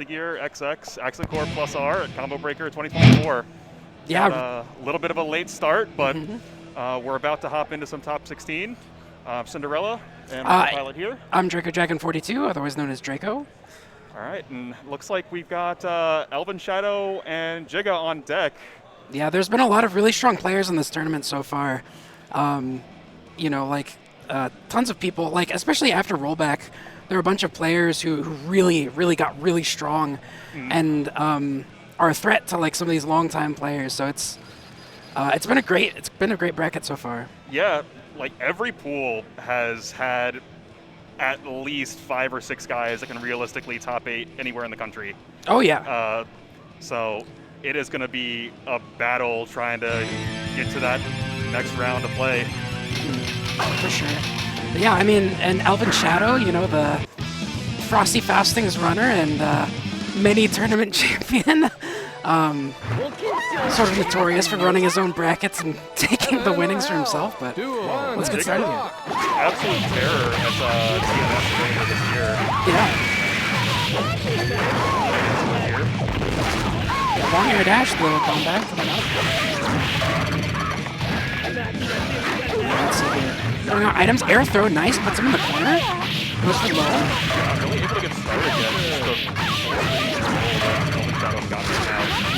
ggxxac+r at Combo Breaker 2024. Yeah. Got a little bit of a late start, but we're about to hop into some top 16. Cinderella and our pilot here. I'm ggxxac+r, otherwise known as Draco. All right, and looks like we've got Elvin, Shadow, and Jigga on deck. Yeah, there's been a lot of really strong players in this tournament so far. You know, like tons of people, like especially after rollback, there are a bunch of players who really got really strong and are a threat to like some of these longtime players. So it's been a great bracket so far. Yeah, like every pool has had at least 5 or 6 guys that can realistically top 8 anywhere in the country. Oh yeah. So it is going to be a battle trying to get to that next round of play. For sure. But yeah, I mean, and Elvin Shadow, you know, the Frosty Faustings runner and many tournament champion. Sort of notorious for running his own brackets and taking the winnings for himself, but let's get started here. Absolute terror at TNS earlier this year. Yeah. Long air dash, the comeback coming up. Let's see here. Throwing out items, air throw, nice, puts him in the corner. Goes for low. Yeah, really able to get started yet.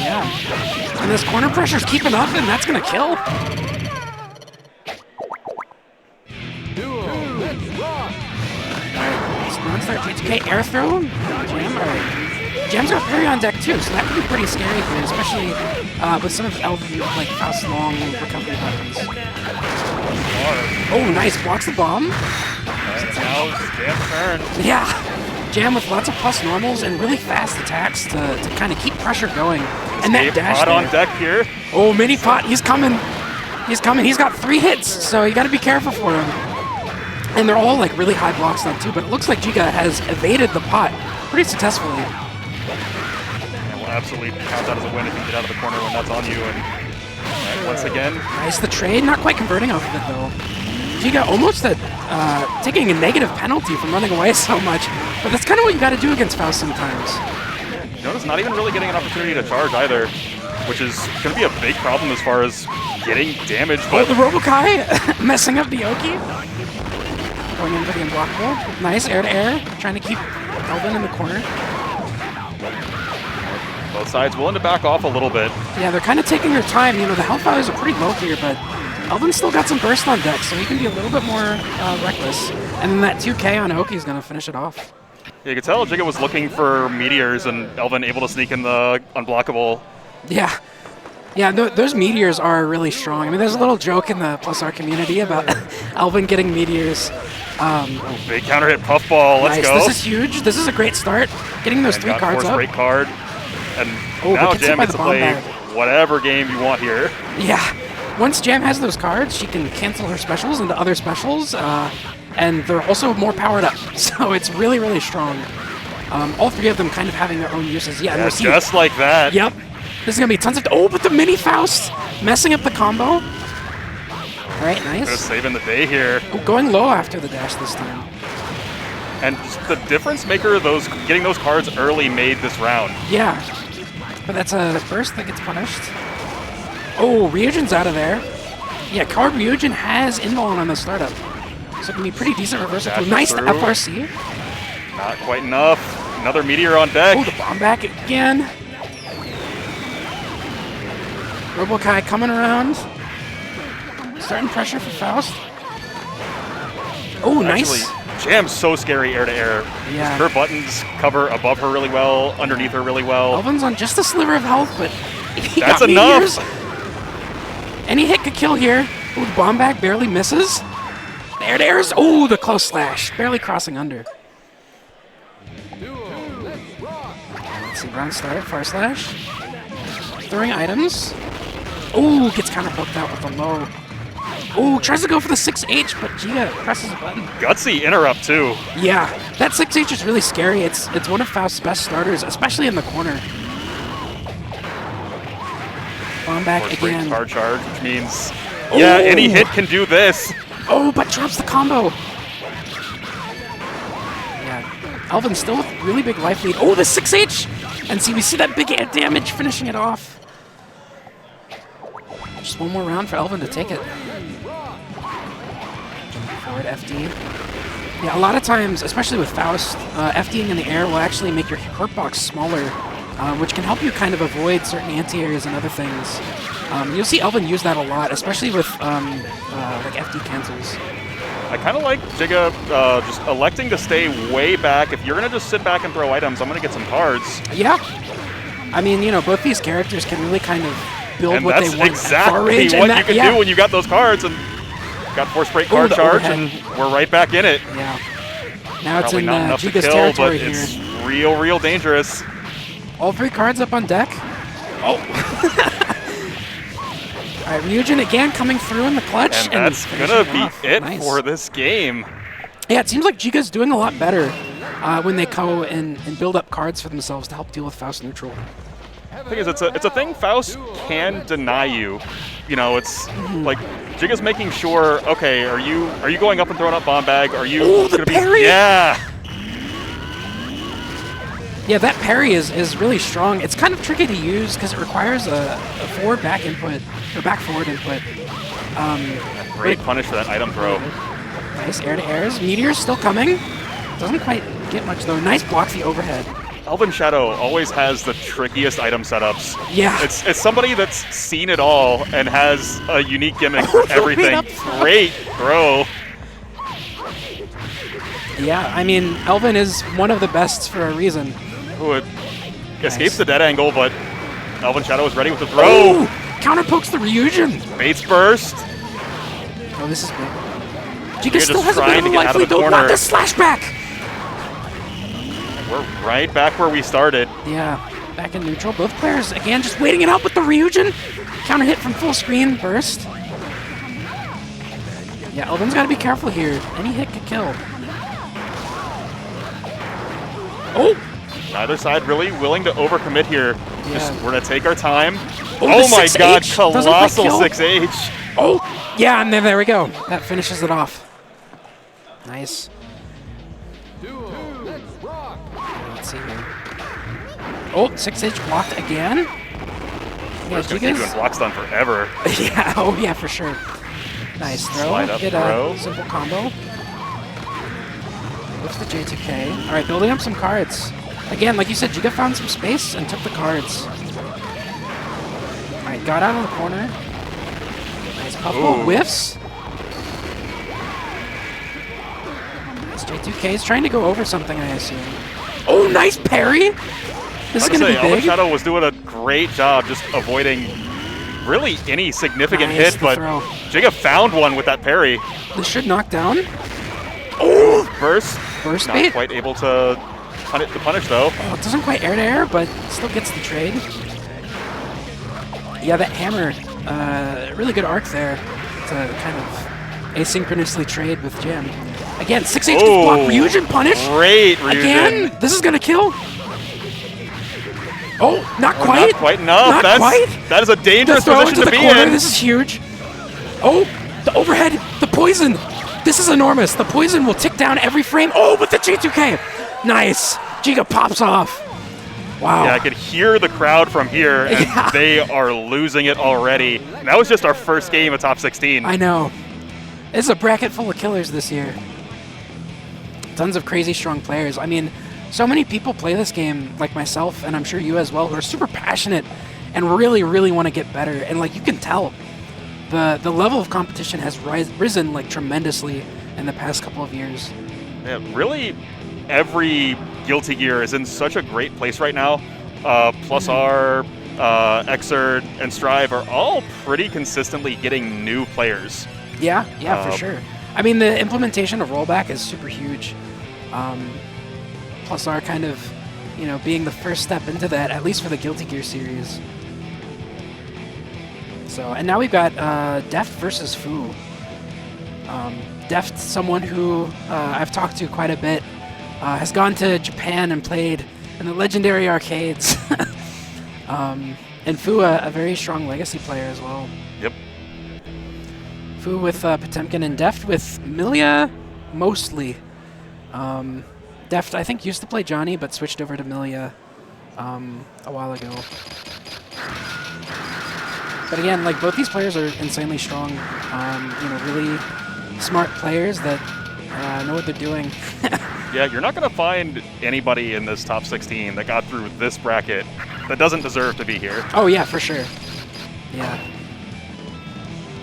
Yeah. And this corner pressure's keeping up, and that's gonna kill. Alright, start G2K air throw. Jam, alright. Jam's got parry on deck too, so that could be pretty scary here, especially with some of Elvin, like Faust's long recovery buttons. Oh, nice, blocks the bomb. Now Jam's turn. Yeah, Jam with lots of plus normals and really fast attacks to kind of keep pressure going. And that dash pot on deck here. Oh, mini pot, he's coming. He's coming, he's got 3 hits, so you gotta be careful for him. And they're all like really high blocks now too, but it looks like Giga has evaded the pot pretty successfully. And we'll absolutely count that as a win if you get out of the corner when that's on you. And once again. Nice, the trade, not quite converting off of it though. Giga almost taking a negative penalty from running away so much, but that's kind of what you gotta do against Faust sometimes. You notice not even really getting an opportunity to charge either, which is going to be a big problem as far as getting damage. But the Robokai messing up the Oki. Going in for the unblockable. Nice, air to air. Trying to keep Elvin in the corner. Both sides willing to back off a little bit. Yeah, they're kind of taking their time. You know, the health values are pretty low here, but Elvin's still got some burst on deck, so he can be a little bit more reckless. And then that 2K on Oki is going to finish it off. Yeah, you could tell Jigga was looking for meteors and Elvin able to sneak in the unblockable. Yeah. Yeah, those meteors are really strong. I mean, there's a little joke in the +R community about Elvin getting meteors. Big counter hit puffball. Let's go. This is huge. This is a great start. Getting those 3 cards up. Great card. And now Jam gets to play whatever game you want here. Yeah. Once Jam has those cards, she can cancel her specials into other specials. And they're also more powered up. So it's really, really strong. All 3 of them kind of having their own uses. Yeah, and just like that. Yep. This is going to be tons of... Oh, but the mini Faust messing up the combo. All right, nice. Just saving the day here. Oh, going low after the dash this time. And just the difference maker, getting those cards early made this round. Yeah. But that's a burst that gets punished. Oh, Ryujin's out of there. Yeah, card Ryujin has invuln on the startup. So it can be pretty decent reversal. Nice to FRC. Not quite enough. Another meteor on deck. Oh, the bomb back again. Robokai coming around. Starting pressure for Faust. Oh, nice. Jam's so scary air to air. Yeah. Her buttons cover above her really well, underneath her really well. Elvin's on just a sliver of health, but he that's got enough. Meteors. Any hit could kill here. Oh, the bomb back barely misses. The air to airs. Oh, the close slash. Barely crossing under. Let's see, round start, far slash. Throwing items. Oh, gets kind of hooked out with the low. Oh, tries to go for the 6H, but Giga presses a button. Gutsy interrupt, too. Yeah, that 6H is really scary. It's one of Faust's best starters, especially in the corner. Bomb back again. Card charge, which means, yeah, any hit can do this. Oh, but drops the combo. Yeah, Elvin still with really big life lead. Oh, the 6H! And see, we see that big damage finishing it off. Just one more round for Elvin to take it. Forward FD. Yeah, a lot of times, especially with Faust, FDing in the air will actually make your hurtbox smaller, which can help you kind of avoid certain anti-airs and other things. You'll see Elvin use that a lot, especially with like FD cancels. I kind of like Giga just electing to stay way back. If you're going to just sit back and throw items, I'm going to get some cards. Yeah. I mean, you know, both these characters can really kind of build and what that's they want exactly at far range. what you can do when you got those cards. And got force break card charge, overhead. and we're right back in it. Yeah. Now Probably it's not in enough to Giga's kill, territory but here. it's real dangerous. All 3 cards up on deck. Oh. All right, Ryujin again coming through in the clutch. And that's going to be it nice. for this game. Yeah, it seems like Giga's doing a lot better when they go and build up cards for themselves to help deal with Faust neutral. The thing is, it's a thing Faust can deny you. You know, it's like Giga's making sure. Okay, are you going up and throwing up bomb bag? Are you Oh, the gonna parry! be? Yeah. Yeah, that parry is really strong. It's kind of tricky to use because it requires a forward back input or back forward input. Great punish for that item throw. Nice air to airs. Meteor's still coming. Doesn't quite get much though. Nice block the overhead. Elvin Shadow always has the trickiest item setups. Yeah. It's somebody that's seen it all and has a unique gimmick for everything. Great throw. Yeah, I mean, Elvin is one of the best for a reason. Ooh, it escapes the dead angle, but Elvin Shadow is ready with the throw. Oh! Counter pokes the Ryujin. Bates burst. Oh, this is big. Giga just still has a bit trying of to a get life out of lead the though. corner. Not the slash back. We're right back where we started. Yeah, back in neutral. Both players, again, just waiting it out with the Ryujin. Counter hit from full screen, burst. Yeah, Elvin's got to be careful here. Any hit could kill. Oh! Neither side really willing to overcommit here. Yeah. Just we're gonna take our time. Oh, Oh my 6H god, doesn't quite colossal kill. 6H. Oh! Yeah, and there we go. That finishes it off. Nice. Let's see here. Oh, 6H blocked again. Yeah, We're just gonna keep doing block stun forever. yeah, oh yeah, for sure. Nice throw. Slide up Get throw. a simple combo. With the J2K. All right, building up some cards. Again, like you said, Giga found some space and took the cards. All right, got out of the corner. Nice puffball, Ooh. whiffs. Nice J2K is trying to go over something, I assume. Oh, nice parry. This is going to be Elvin big. Shadow was doing a great job just avoiding really any significant Nice, hit, the but throw. Giga found one with that parry. This should knock down. Oh, Burst, burst not bait. quite able to punish though. Oh, it doesn't quite air to air, but still gets the trade. Yeah, that hammer, really good arc there to kind of asynchronously trade with Jim. Again, 6H gets blocked. Ryujin punish. Great Ryujin. Again, this is gonna kill. Oh, not Oh, quite. Not quite enough. Not quite. That is a The dangerous throw position into to the be corner. in. This is huge. Oh, the overhead, the poison. This is enormous. The poison will tick down every frame. Oh, with the G2K. Nice. Giga pops off. Wow. Yeah, I could hear the crowd from here, and Yeah. they are losing it already. And that was just our first game of top 16. I know. It's a bracket full of killers this year. Tons of crazy strong players. I mean, so many people play this game, like myself, and I'm sure you as well, who are super passionate and really, really want to get better. And like you can tell, the level of competition has risen like tremendously in the past couple of years. Yeah, really, every Guilty Gear is in such a great place right now. Plus R, Xrd, and Strive are all pretty consistently getting new players. Yeah, for sure. I mean, the implementation of rollback is super huge. Plus R kind of, being the first step into that, at least for the Guilty Gear series. So, and now we've got Deft versus Fu. Deft, someone who I've talked to quite a bit, has gone to Japan and played in the legendary arcades. And Fu, a very strong legacy player as well. Yep. Fu with Potemkin and Deft with Milia mostly. Deft, I think, used to play Johnny, but switched over to Milia a while ago. But again, like, both these players are insanely strong. You know, really smart players that know what they're doing. Yeah, you're not going to find anybody in this top 16 that got through this bracket that doesn't deserve to be here. Oh, yeah, for sure. Yeah.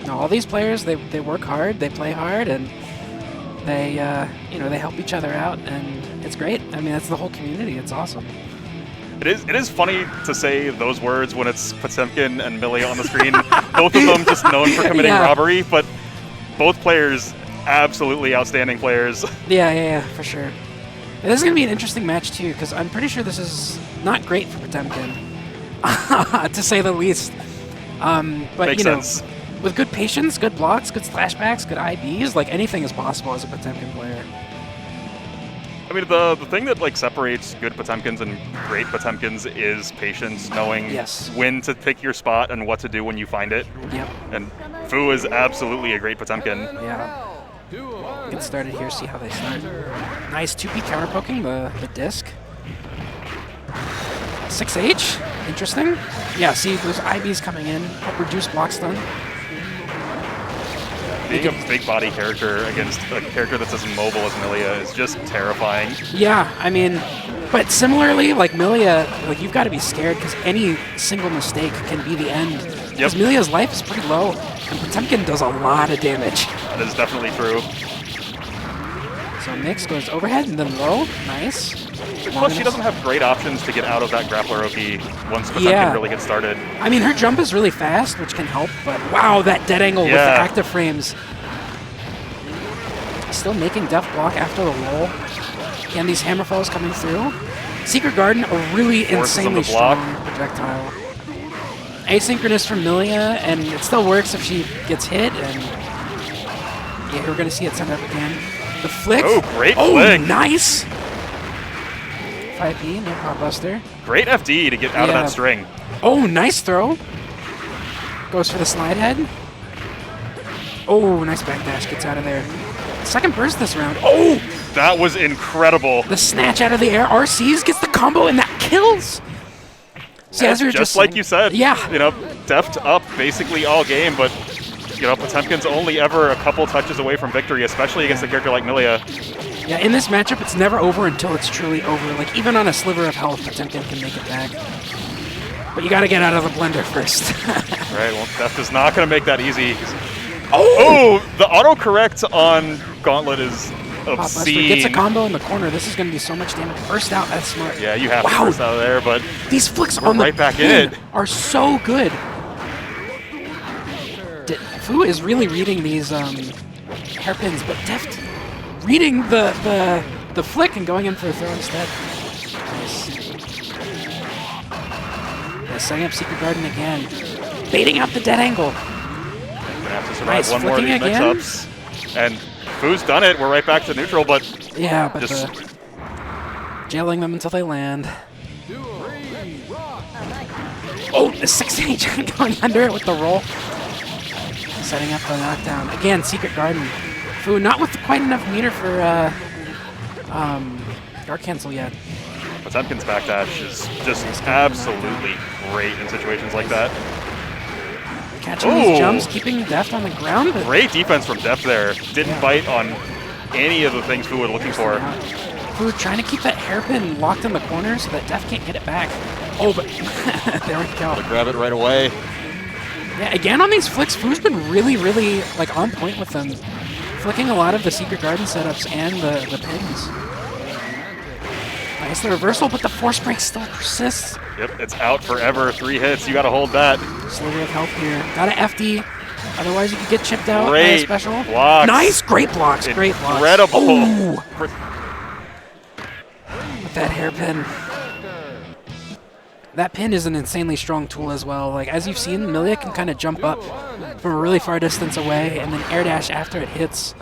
No, all these players, they work hard, they play hard, and they, you know, they help each other out, and it's great. I mean, that's the whole community. It's awesome. It is funny to say those words when it's Potemkin and Milia on the screen. Both of them just known for committing robbery, but both players absolutely outstanding players. Yeah, for sure. And this is going to be an interesting match, too, because I'm pretty sure this is not great for Potemkin, to say the least. But, Makes you know, sense. with good patience, good blocks, good splashbacks, good IBs, like, anything is possible as a Potemkin player. I mean, the thing that like separates good Potemkins and great Potemkins is patience, knowing when to pick your spot and what to do when you find it. Yep. And Fu is absolutely a great Potemkin. Yeah. Get started here, see how they start. Nice 2P counter poking the disc. 6H, interesting. Yeah, see those IBs coming in, help reduce block stun. Being a big body character against a character that's as mobile as Milia is just terrifying. Yeah, I mean, but similarly, like Milia, like you've got to be scared because any single mistake can be the end. Because Milia's life is pretty low, and Potemkin does a lot of damage. That is definitely true. So Mix goes overhead and then low. Nice. Plus, she doesn't have great options to get out of that grappler OP once Potemkin really gets started. I mean, her jump is really fast, which can help, but wow, that dead angle with the active frames. Still making Deft block after the roll. Again, these hammer falls coming through. Secret Garden, a really insanely strong projectile. Asynchronous from Milia, and it still works if she gets hit, and yeah, we're going to see it send up again. The flick. Oh, great flick. Oh, nice. 5P, no pop buster. Great FD to get out of that string. Oh, nice throw. Goes for the slide head. Oh, nice backdash, gets out of there. Second burst this round. Oh! That was incredible. The snatch out of the air. RCs gets the combo, and that kills. See, as we were just like you said. Yeah. You know, Deft up basically all game, but you know, Potemkin's only ever a couple touches away from victory, especially against a character like Milia. Yeah, in this matchup, it's never over until it's truly over. Like, even on a sliver of health, Potemkin can make it back. But you got to get out of the blender first. Right, well, Deft is not going to make that easy. Oh! The autocorrect on Gauntlet is obscene. Gets a combo in the corner. This is going to be so much damage. Burst out, that's smart. Yeah, you have to burst out of there, but these flicks on the back in it are so good. Fu is really reading these hairpins, but Deft reading the flick and going in for a throw instead. Nice. Yeah, setting up Secret Garden again. Baiting out the dead angle. Gonna have to survive one more of these mix-ups. And Fu's done it. We're right back to neutral, but yeah, but jailing them until they land. Oh, the 6H going under it with the roll. Setting up the knockdown. Again, Secret Garden. Fu not with quite enough meter for Dark Cancel yet. Potemkin's backdash is just absolutely great in situations like that. Catching these jumps, keeping Deft on the ground. But great defense from Deft there. Didn't bite on any of the things Fu was looking for. Fu trying to keep that hairpin locked in the corner so that Deft can't get it back. Oh, but there we go. Grab it right away. Yeah, again on these flicks, Fu's been really, really like on point with them. Flicking a lot of the Secret Garden setups and the pins. Nice the reversal, but the force break still persists. Yep, it's out forever. 3 hits. You got to hold that. Sliver of health here. Got an FD. Otherwise, you could get chipped out. Great special. blocks. Nice, great blocks. Great blocks. Incredible. Oh. With that hairpin. That pin is an insanely strong tool as well. Like, as you've seen, Milia can kind of jump up from a really far distance away and then air dash after it hits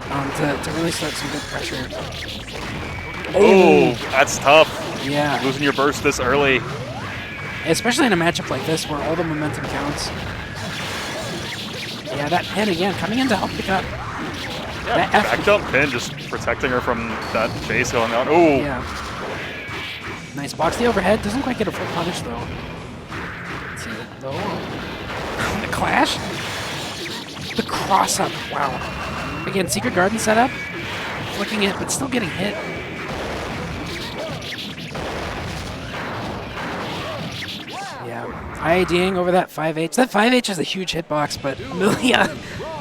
to really start some good pressure. Oh, that's tough. Yeah. Losing your burst this early. Especially in a matchup like this where all the momentum counts. Yeah, that pin again coming in to help pick up. Yeah, back jump pin, just protecting her from that chase going on. Oh, Yeah. Nice box the overhead. Doesn't quite get a full punish though. Let's see. No. The clash. The cross up. Wow. Again, Secret Garden setup. Flicking it, but still getting hit. Yeah. IADing over that 5H. That 5H is a huge hitbox, but Amelia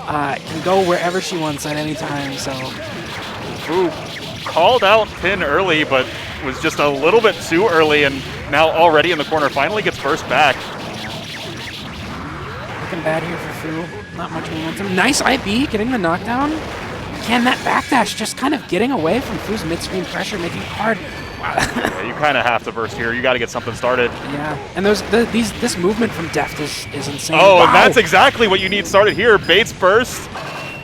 can go wherever she wants at any time, so. Ooh, called out pin early, but was just a little bit too early, and now already in the corner. Finally gets burst back. Looking bad here for Fu. Not much momentum. Nice IB, getting the knockdown. Can that backdash just kind of getting away from Fu's mid-screen pressure, making it hard. Wow. Yeah, you kind of have to burst here. You got to get something started. Yeah, and this movement from Deft is insane. Oh, wow. And that's exactly what you need started here. Bates burst.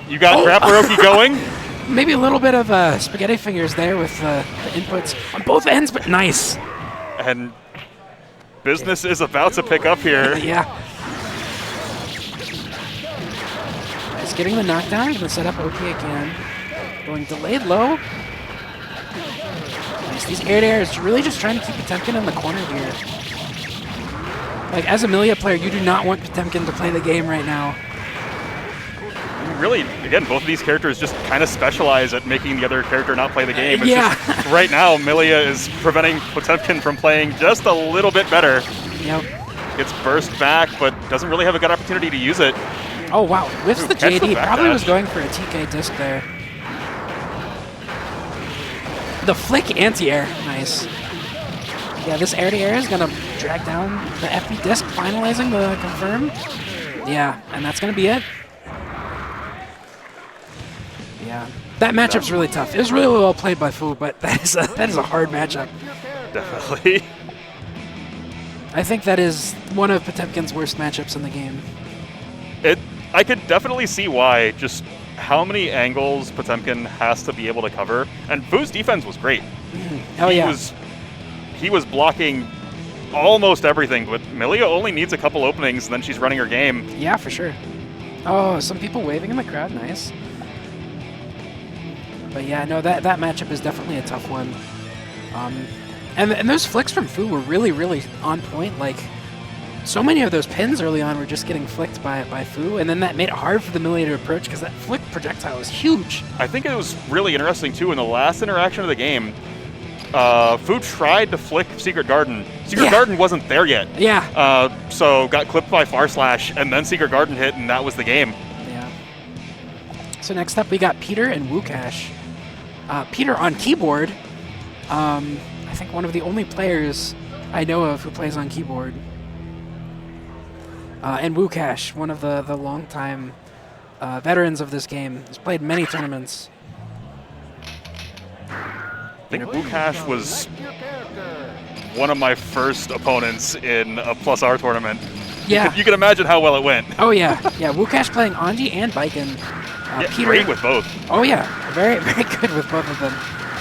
You got Grapparoki going. Maybe a little bit of spaghetti fingers there with the inputs on both ends, but nice. And business is about to pick up here. Yeah. Nice, getting the knockdown. Gonna set up OP again. Going delayed low. Nice. These air-to-airs really just trying to keep Potemkin in the corner here. Like, as a Amelia player, you do not want Potemkin to play the game right now. Really, again, both of these characters just kind of specialize at making the other character not play the game. It's yeah. Just, right now, Amelia is preventing Potemkin from playing just a little bit better. Yep. Gets burst back, but doesn't really have a good opportunity to use it. Oh, wow. Whiffs the catch the JD. Probably backdash. was going for a TK disc there. The flick anti-air. Nice. Yeah, this air-to-air is going to drag down the FP disc, finalizing the confirm. Yeah, and that's going to be it. Yeah, that matchup's really tough. It was really well played by Fu, but that is a hard matchup. Definitely. I think that is one of Potemkin's worst matchups in the game. I could definitely see why, just how many angles Potemkin has to be able to cover. And Fu's defense was great. Oh, yeah. He was blocking almost everything, but Amelia only needs a couple openings, and then she's running her game. Yeah, for sure. Oh, some people waving in the crowd. Nice. But yeah, no, that matchup is definitely a tough one. And those flicks from Fu were really, really on point. Like, so many of those pins early on were just getting flicked by Fu, and then that made it hard for the Amelia to approach because that flick projectile is huge. I think it was really interesting, too, in the last interaction of the game, Fu tried to flick Secret Garden. Secret Garden wasn't there yet. Yeah. So got clipped by Far Slash, and then Secret Garden hit, and that was the game. Yeah. So next up, we got Peter and Wukash. Peter on keyboard. I think one of the only players I know of who plays on keyboard. And Wukash, one of the longtime veterans of this game, has played many tournaments. I think Wukash was one of my first opponents in a +R tournament. Yeah. You can imagine how well it went. Oh, yeah. Yeah, Wukash playing Anji and Baiken. Yeah, Peter, great with both. Oh, yeah. Very, very good with both of them.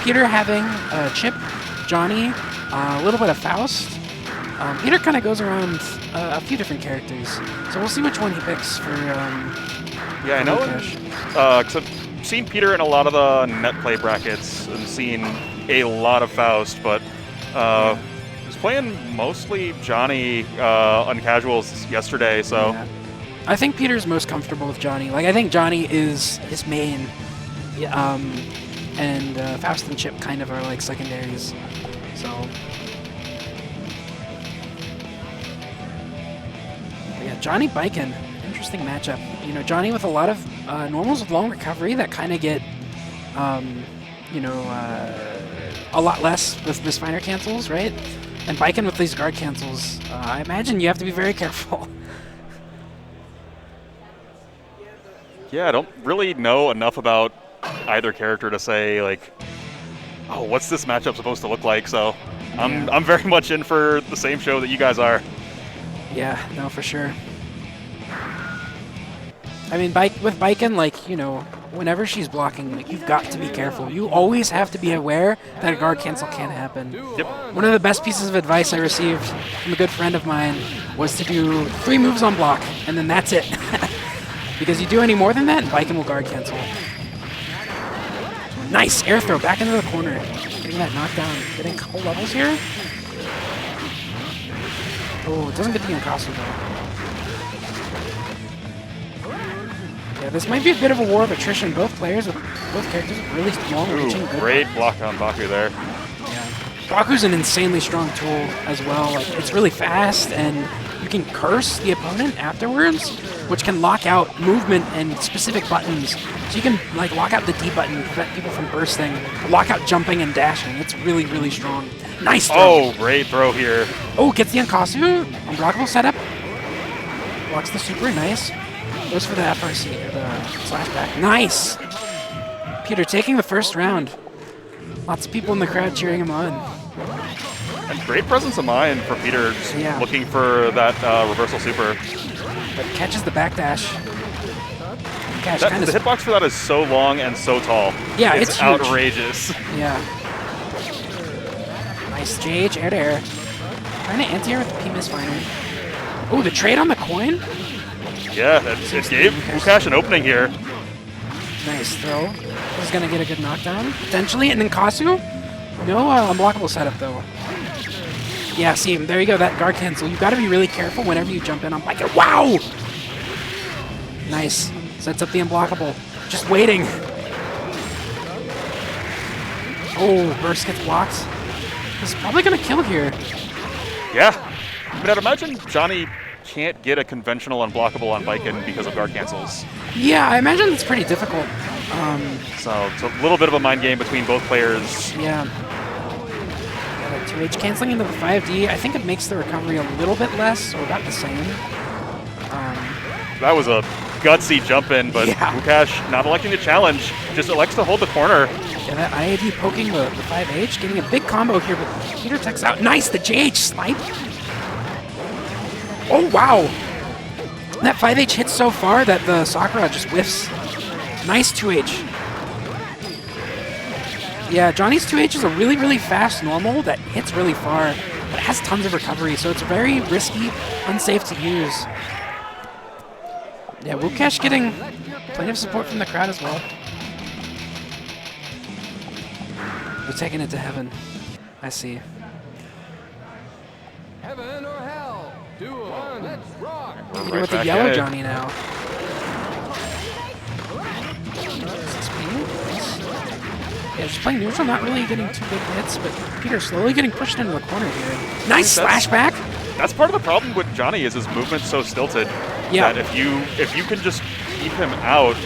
Peter having Chip, Johnny, a little bit of Faust. Peter kind of goes around a few different characters. So we'll see which one he picks for Yeah, I know. Because I've seen Peter in a lot of the net play brackets and seen a lot of Faust, but was playing mostly Johnny on casuals yesterday, so... Yeah. I think Peter's most comfortable with Johnny. Like, I think Johnny is his main, and Faust and Chip kind of are like secondaries. So, but yeah, Johnny Baiken, interesting matchup. You know, Johnny with a lot of normals with long recovery that kind of get, a lot less with misfiner cancels, right? And Baiken with these guard cancels. I imagine you have to be very careful. Yeah, I don't really know enough about either character to say, like, oh, what's this matchup supposed to look like? So I'm very much in for the same show that you guys are. Yeah, no, for sure. I mean, with Baiken, like, you know, whenever she's blocking, like, you've got to be careful. You always have to be aware that a guard cancel can happen. Yep. One of the best pieces of advice I received from a good friend of mine was to do 3 moves on block, and then that's it. Because you do any more than that, and Baiken will guard cancel. Nice air throw back into the corner. Getting that knockdown. Getting a couple levels here. Oh, it doesn't get the Inkasu though. Yeah, this might be a bit of a war of attrition. Both characters with really long reaching. Ooh, great block on Baku there. Yeah. Baku's an insanely strong tool as well. Like, it's really fast, and you can curse the opponent afterwards, which can lock out movement and specific buttons. So you can like lock out the D button, prevent people from bursting, lock out jumping and dashing. It's really, really strong. Nice throw. Oh, great throw here. Oh, gets the Inkasu. Unblockable setup. Blocks the super. Nice. Goes for the FRC, or the slashback. Nice. Peter taking the first round. Lots of people in the crowd cheering him on. And great presence of mind for Peter, just looking for that reversal super. But catches the backdash. The hitbox for that is so long and so tall. Yeah, it's huge. Outrageous. Yeah. Nice JH air to air. Trying to anti-air with the P misfiner. Oh, the trade on the coin? Yeah, it gave Wukash an opening here. Nice throw. This is going to get a good knockdown, potentially. And then Kasu? No unblockable setup, though. Yeah, see, there you go, that guard cancel. You've got to be really careful whenever you jump in on Bike. Wow! Nice. Sets up the unblockable. Just waiting. Oh, burst gets blocked. This is probably going to kill here. Yeah. I mean, I'd imagine Johnny can't get a conventional unblockable on Viken because of guard cancels. Yeah, I imagine it's pretty difficult. So it's a little bit of a mind game between both players. Yeah. That 2H canceling into the 5D, I think it makes the recovery a little bit less, or about the same. That was a gutsy jump in, but Wukash not electing to challenge, just elects to hold the corner. Yeah, that IAD poking the 5H, getting a big combo here, but Peter techs out. Nice, the JH snipe. Oh, wow. That 5H hits so far that the Sakura just whiffs. Nice 2H. Yeah, Johnny's 2H is a really, really fast normal that hits really far, but has tons of recovery, so it's very risky, unsafe to use. Yeah, Wukash getting plenty of support from the crowd as well. We're taking it to heaven. I see. Heaven or hell? Duel. Let's rock. Right with the back yellow at it. Johnny now. Yeah, just playing neutral, not really getting too big hits, but Peter slowly getting pushed into the corner here. Nice slash back. That's part of the problem with Johnny is his movement's so stilted. Yeah. That if you can just keep him out,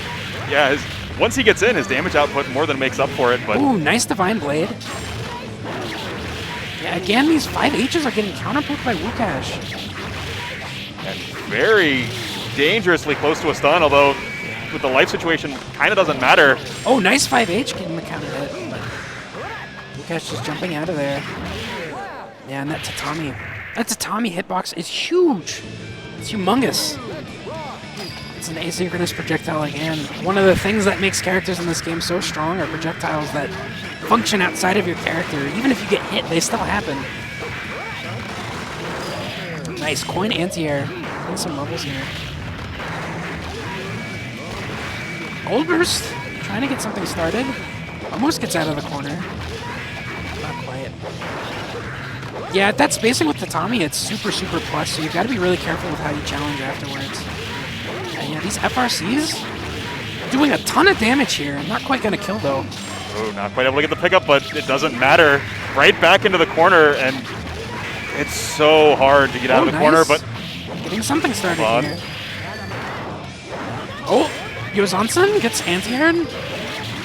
yeah, once he gets in, his damage output more than makes up for it. But Ooh, nice Divine Blade. Yeah, again, these 5Hs are getting counterpoked by Wukash. and very dangerously close to a stun, although with the life situation, kind of doesn't matter. Oh, nice 5H getting the counter hit. Wukash just jumping out of there. Yeah, and that tatami hitbox is huge. It's humongous. It's an asynchronous projectile again. One of the things that makes characters in this game so strong are projectiles that function outside of your character. Even if you get hit, they still happen. Nice coin anti-air. Getting some levels here. Gold burst, trying to get something started. Almost gets out of the corner. Not quite. Yeah, that spacing with Tatami, it's super, super plus, so you've got to be really careful with how you challenge afterwards. And yeah, these FRCs doing a ton of damage here. Not quite going to kill, though. Oh, not quite able to get the pickup, but it doesn't matter. Right back into the corner, and it's so hard to get out of the corner, but... Getting something started here. Oh, Yozansen gets anti-aired.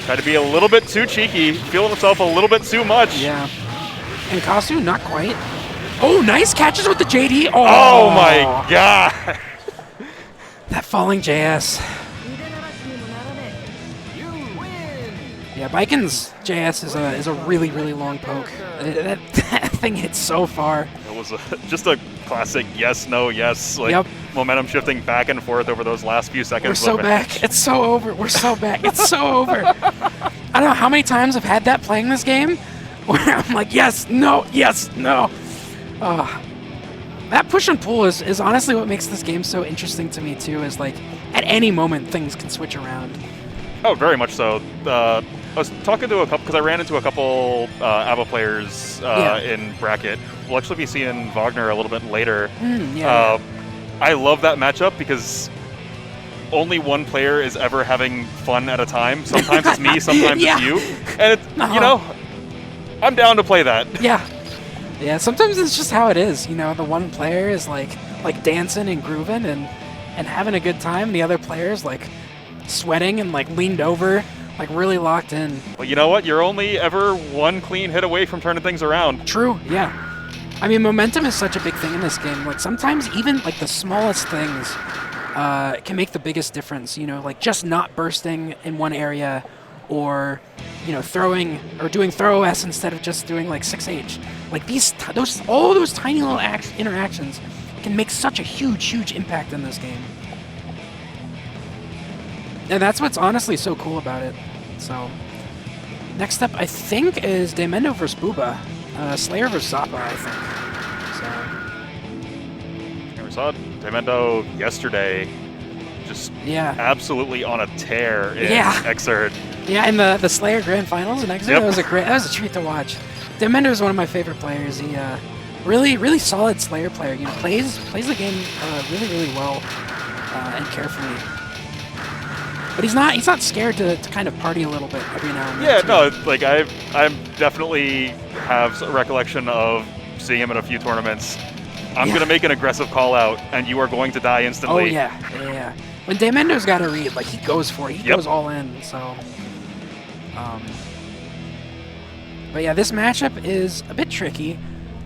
Tried to be a little bit too cheeky, feeling himself a little bit too much. Yeah. And Kasu, not quite. Oh, nice catches with the JD. Oh my god. That falling JS. Yeah, Biken's JS is a really, really long poke. That thing hits so far. It was just a classic yes, no, yes. Like momentum shifting back and forth over those last few seconds. We're so back. It's so over. We're so back. It's so over. I don't know how many times I've had that playing this game where I'm like, yes, no. That push and pull is honestly what makes this game so interesting to me too, is like at any moment things can switch around. Oh, very much so. I was talking to a couple, because I ran into a couple ABBA players in bracket. We'll actually be seeing Wagner a little bit later. I love that matchup because only one player is ever having fun at a time. Sometimes it's me, sometimes it's you. And, you know, I'm down to play that. Yeah, sometimes it's just how it is. You know, the one player is like dancing and grooving and having a good time. The other player's like sweating and like leaned over, like really locked in. Well, you know what? You're only ever one clean hit away from turning things around. True, yeah. I mean, momentum is such a big thing in this game. Like sometimes even like the smallest things can make the biggest difference. You know, like just not bursting in one area, or you know, throwing or doing throw S instead of just doing like 6H. Like all those tiny little interactions can make such a huge impact in this game. And that's what's honestly so cool about it. So, next up, I think, is Demendo versus Booba. Slayer versus Zappa, I think. So. We saw Demendo yesterday, just absolutely on a tear in Xrd. Yeah, in the Slayer Grand Finals in Xrd, that was a treat to watch. Demendo is one of my favorite players. He really solid Slayer player. You know, plays the game really well and carefully. But he's not scared to kind of party a little bit every now and then. Yeah, no, like I'm definitely have a recollection of seeing him in a few tournaments. I'm gonna make an aggressive call out, and you are going to die instantly. Oh yeah. When Demendo's got a read, like he goes for it. He goes all in. So, but yeah, this matchup is a bit tricky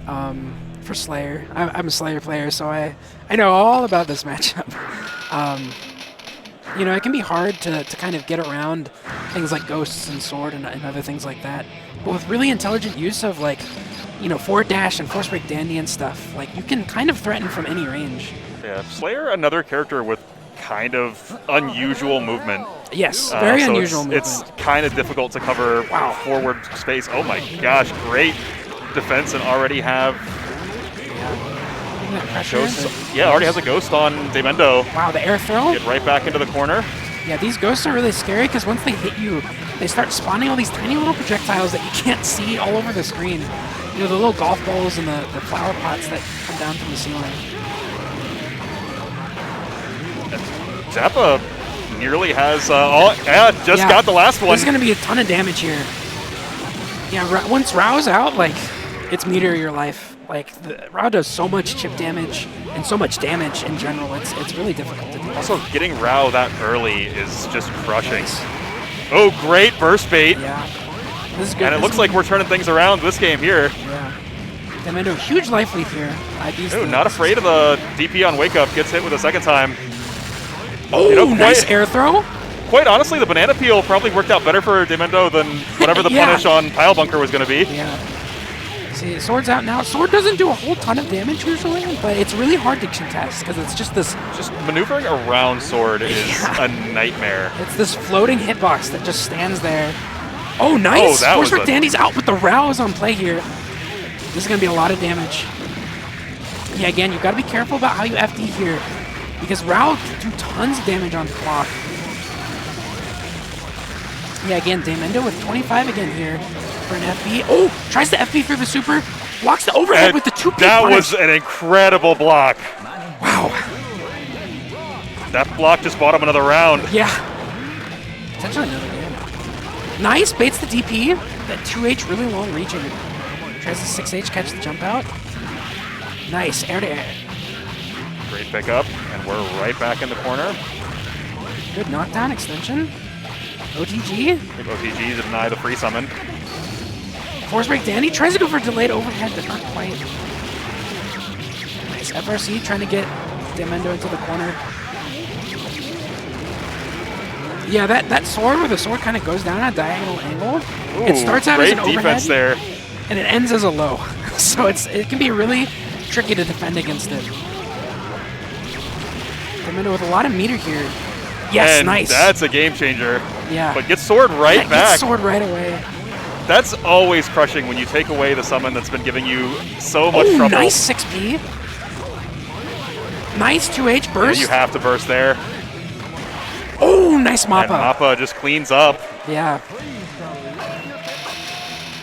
for Slayer. I'm a Slayer player, so I know all about this matchup. You know, it can be hard to kind of get around things like Ghosts and Sword and other things like that. But with really intelligent use of, like, you know, forward dash and force break dandy and stuff, like, you can kind of threaten from any range. Yeah, Slayer, another character with kind of unusual movement. Yes, very unusual movement. It's kind of difficult to cover forward space. Oh my gosh, great defense, and already have... already has a ghost on Demendo. Wow, the air throw? Get right back into the corner. Yeah, these ghosts are really scary because once they hit you, they start spawning all these tiny little projectiles that you can't see all over the screen. You know, the little golf balls and the flower pots that come down from the ceiling. Zappa nearly has got the last one. There's going to be a ton of damage here. Yeah, once Rao's out, like, it's meteor your life. Like, Rao does so much chip damage and so much damage in general. It's really difficult to do. Also, getting Rao that early is just crushing. Oh, great burst bait. Yeah. This is good. And it looks like we're turning things around this game here. Yeah. Demendo, huge life lead here. Ooh, not afraid of the DP on Wake Up. Gets hit with a second time. Oh, nice air throw. Quite honestly, the banana peel probably worked out better for Demendo than whatever the punish on Pile Bunker was going to be. Yeah. See, Sword's out now. Sword doesn't do a whole ton of damage usually, but it's really hard to contest because it's just this... Just maneuvering around Sword is a nightmare. It's this floating hitbox that just stands there. Oh, nice! Force Break Dandy's out with the Rouse on play here. This is going to be a lot of damage. Yeah, again, you've got to be careful about how you FD here because Rao can do tons of damage on the clock. Yeah, again, Demendo with 25 again here. For an FB. Oh, tries to FB through the super. Blocks the overhead with the 2P That was an incredible block. Wow. That block just bought him another round. Yeah. Potentially another game. Nice, baits the DP. That 2H really long reaching. Tries the 6H, catch the jump out. Nice, air to air. Great pickup, and we're right back in the corner. Good knockdown extension. OTG. I think OTG to deny the free summon. Force break Danny tries to go for delayed overhead, but not quite. Nice FRC trying to get Demendo into the corner. Yeah, that sword where the sword kind of goes down at a diagonal angle. Ooh, it starts out as an overhead, defense there, and it ends as a low. So it can be really tricky to defend against it. Demendo with a lot of meter here. Yes, and nice. That's a game changer. Yeah. But gets sword right back. Gets sword right away. That's always crushing when you take away the summon that's been giving you so much trouble. Nice 6P. Nice 2H burst. Yeah, you have to burst there. Oh, nice Mappa. And Mappa just cleans up. Yeah.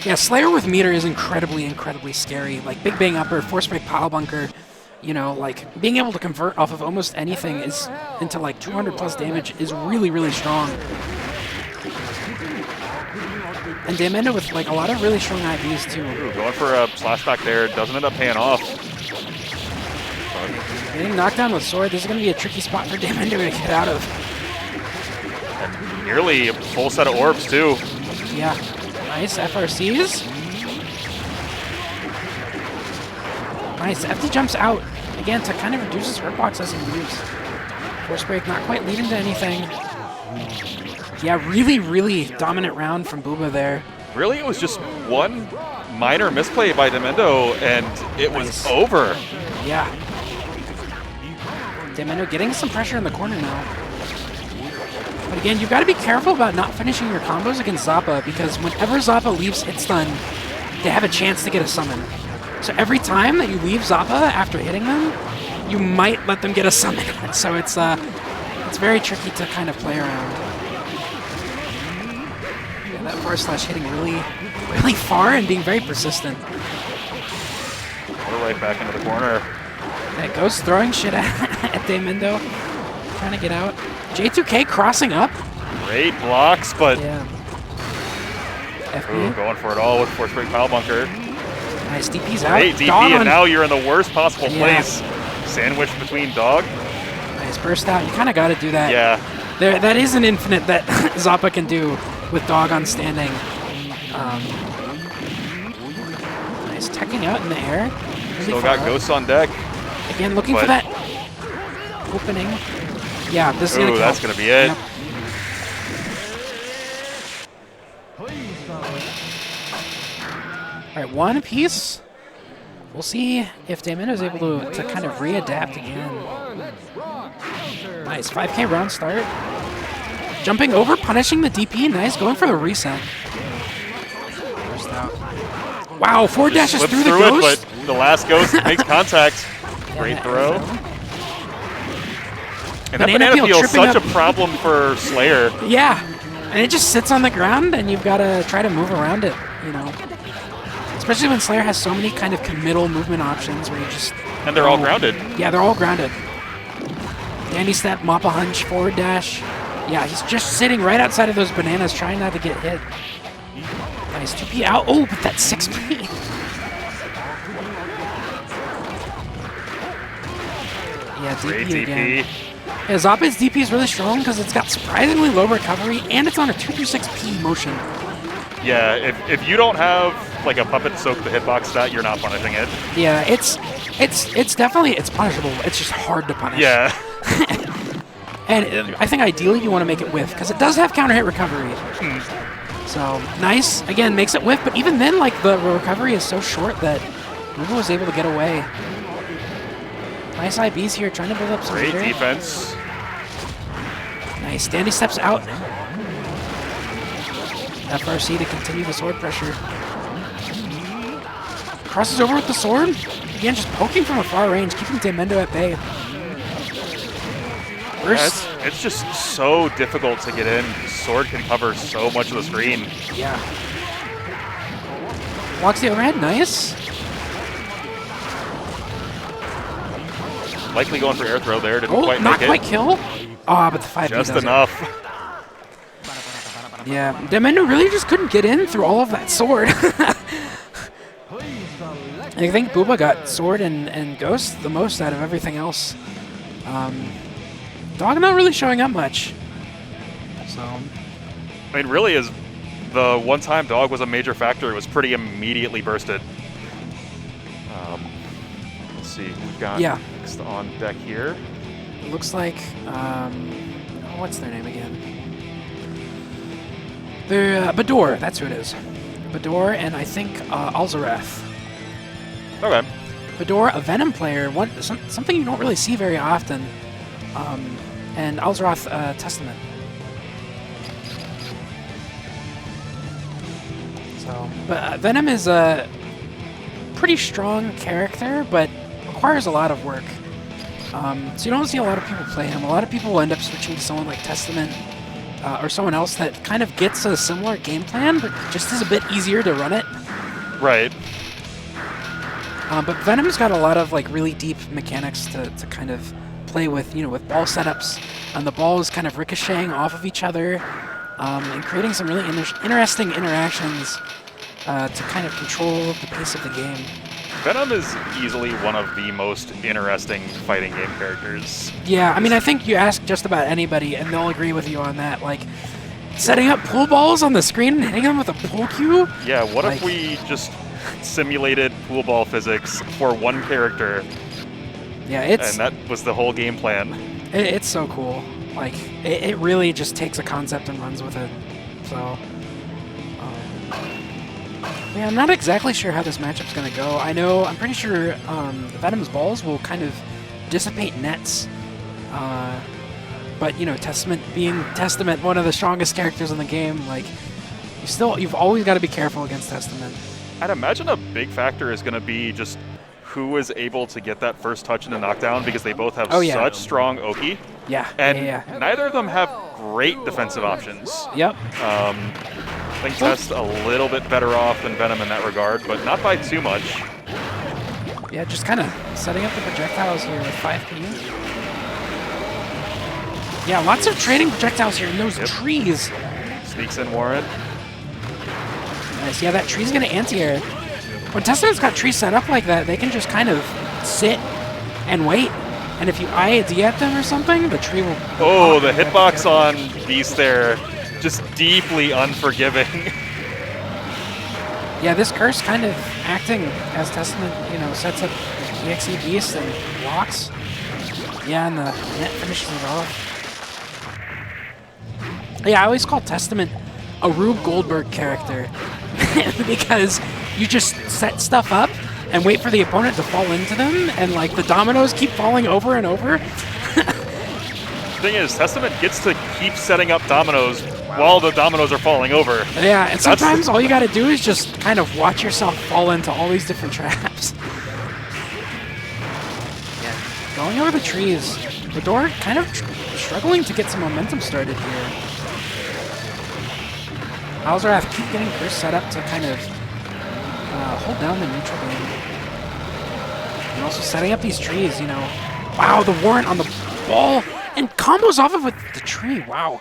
Yeah, Slayer with meter is incredibly scary. Like Big Bang Upper, Force Break Pile Bunker, you know, like being able to convert off of almost anything is into like 200 plus damage is really strong. And Damendo with like a lot of really strong IVs too. Ooh, going for a flashback there, doesn't end up paying off. Getting knocked down with sword, this is going to be a tricky spot for Damendo to get out of. And nearly a full set of orbs too. Yeah, nice FRCs. Nice, FD jumps out, again, to kind of reduce his hurtbox as he moves. Force break not quite leading to anything. Yeah, really dominant round from Booba there. Really, it was just one minor misplay by Demendo, and it was over. Yeah. Demendo getting some pressure in the corner now. But again, you've got to be careful about not finishing your combos against Zappa, because whenever Zappa leaves hit stun, they have a chance to get a summon. So every time that you leave Zappa after hitting them, you might let them get a summon. So it's very tricky to kind of play around. Yeah, that forward slash hitting really far and being very persistent. We're right back into the corner. That Ghost throwing shit at Damendo, trying to get out. J2K crossing up. Great blocks, but Yeah. ooh, FB. going for it all with Force Break Pile Bunker. Nice DP's out. Great DP, Dog and on- now you're in the worst possible Yeah. place. Sandwiched between Dog. Nice burst out. You kind of got to do that. Yeah. That is an infinite that Zappa can do with Dog on standing. Nice teching out in the air. Really Still far got up. Ghosts on deck. Again, looking for but- that opening. Yeah, this is going Ooh, to that's going to be it. Yep. All right, one apiece. We'll see if Damendo is able to kind of readapt again. Nice, 5K round start. Jumping over, punishing the DP. Nice, going for the reset. Burst out. Wow, forward dashes Slips through the through ghost. it, but the last Ghost makes contact. Great Yeah, throw. And that Banana banana peel peel is tripping such up. a problem for Slayer. Yeah, and it just sits on the ground, and you've got to try to move around it, you know. Especially when Slayer has so many kind of committal movement options where you just... And they're all grounded. Yeah, they're all grounded. Dandy step, Mappa hunch, forward dash. Yeah, he's just sitting right outside of those bananas trying not to get hit. Nice 2P out. Oh, but that's 6P. Yeah, Great DP again. DP. Yeah, Zappa's DP is really strong because it's got surprisingly low recovery and it's on a 226P motion. Yeah, if you don't have like a puppet soak the hitbox stat, you're not punishing it. Yeah, it's definitely punishable. It's just hard to punish. Yeah. And I think ideally you want to make it whiff because it does have counter hit recovery. So nice. Again, makes it whiff, but even then, like the recovery is so short that Ruba was able to get away. Nice IBs here, trying to build up some Great meter. defense. Nice. Dandy steps out. FRC to continue the sword pressure. Crosses over with the sword. Again, just poking from a far range, keeping Damendo at bay. Burst. It's just so difficult to get in. Sword can cover so much of the screen. Yeah. Walks the overhead. Nice. Likely going for air throw there. Didn't Oh, quite not make quite it. kill. Ah, but the 5 Just does it. enough. Yeah, Damendo really just couldn't get in through all of that sword. I think Booba got sword and ghost the most out of everything else. Dog not really showing up much. So, I mean, really, is the one time Dog was a major factor. It was pretty immediately bursted. Let's see, we've got Yeah. next on deck here. it looks like, what's their name again? They're Bador, that's who it is. Bador and I think Alzarath. Okay. Bador, a Venom player, something you don't really see very often. And Alzarath, Testament. So, but Venom is a pretty strong character, but requires a lot of work. So you don't see a lot of people play him. A lot of people will end up switching to someone like Testament. or someone else that kind of gets a similar game plan, but just is a bit easier to run it. Right. But Venom's got a lot of like really deep mechanics to kind of play with, with ball setups, and the ball is kind of ricocheting off of each other, and creating some really interesting interactions to kind of control the pace of the game. Venom is easily one of the most interesting fighting game characters. Yeah, I mean, I think you ask just about anybody, and they'll agree with you on that. Like, setting up pool balls on the screen and hitting them with a pool cue? Yeah, what if we just simulated pool ball physics for one character? Yeah, and that was the whole game plan. It's so cool. Like, it really just takes a concept and runs with it. So, yeah, I'm not exactly sure how this matchup's going to go. I'm pretty sure Venom's balls will kind of dissipate nets. But, Testament being Testament, one of the strongest characters in the game, like, you've always got to be careful against Testament. I'd imagine a big factor is going to be just who is able to get that first touch in the knockdown, because they both have such strong Oki. Yeah. And neither of them have great defensive options. Yep. I think Test a little bit better off than Venom in that regard, but not by too much. Yeah, just kind of setting up the projectiles here with 5P. Yeah, lots of trading projectiles here in those trees. Sneaks in Warren. Nice. Yeah, that tree's going to anti-air. When Testament's got trees set up like that, they can just kind of sit and wait. And if you ID at them or something, the tree will... Oh, the hitbox on Beast there, just deeply unforgiving. Yeah, this curse kind of acting as Testament, sets up EXE Beast and blocks. Yeah, and the net finishes it off. Yeah, I always call Testament a Rube Goldberg character because you just set stuff up and wait for the opponent to fall into them, and like the dominoes keep falling over and over. The thing is, Testament gets to keep setting up dominoes while the dominoes are falling over. Yeah, and sometimes all you gotta do is just kind of watch yourself fall into all these different traps. Yeah, going over the trees. The door kind of struggling to get some momentum started here. Alzarath keep getting first set up to kind of hold down the neutral game. And also setting up these trees, Wow, the warrant on the ball and combos off of with the tree. Wow.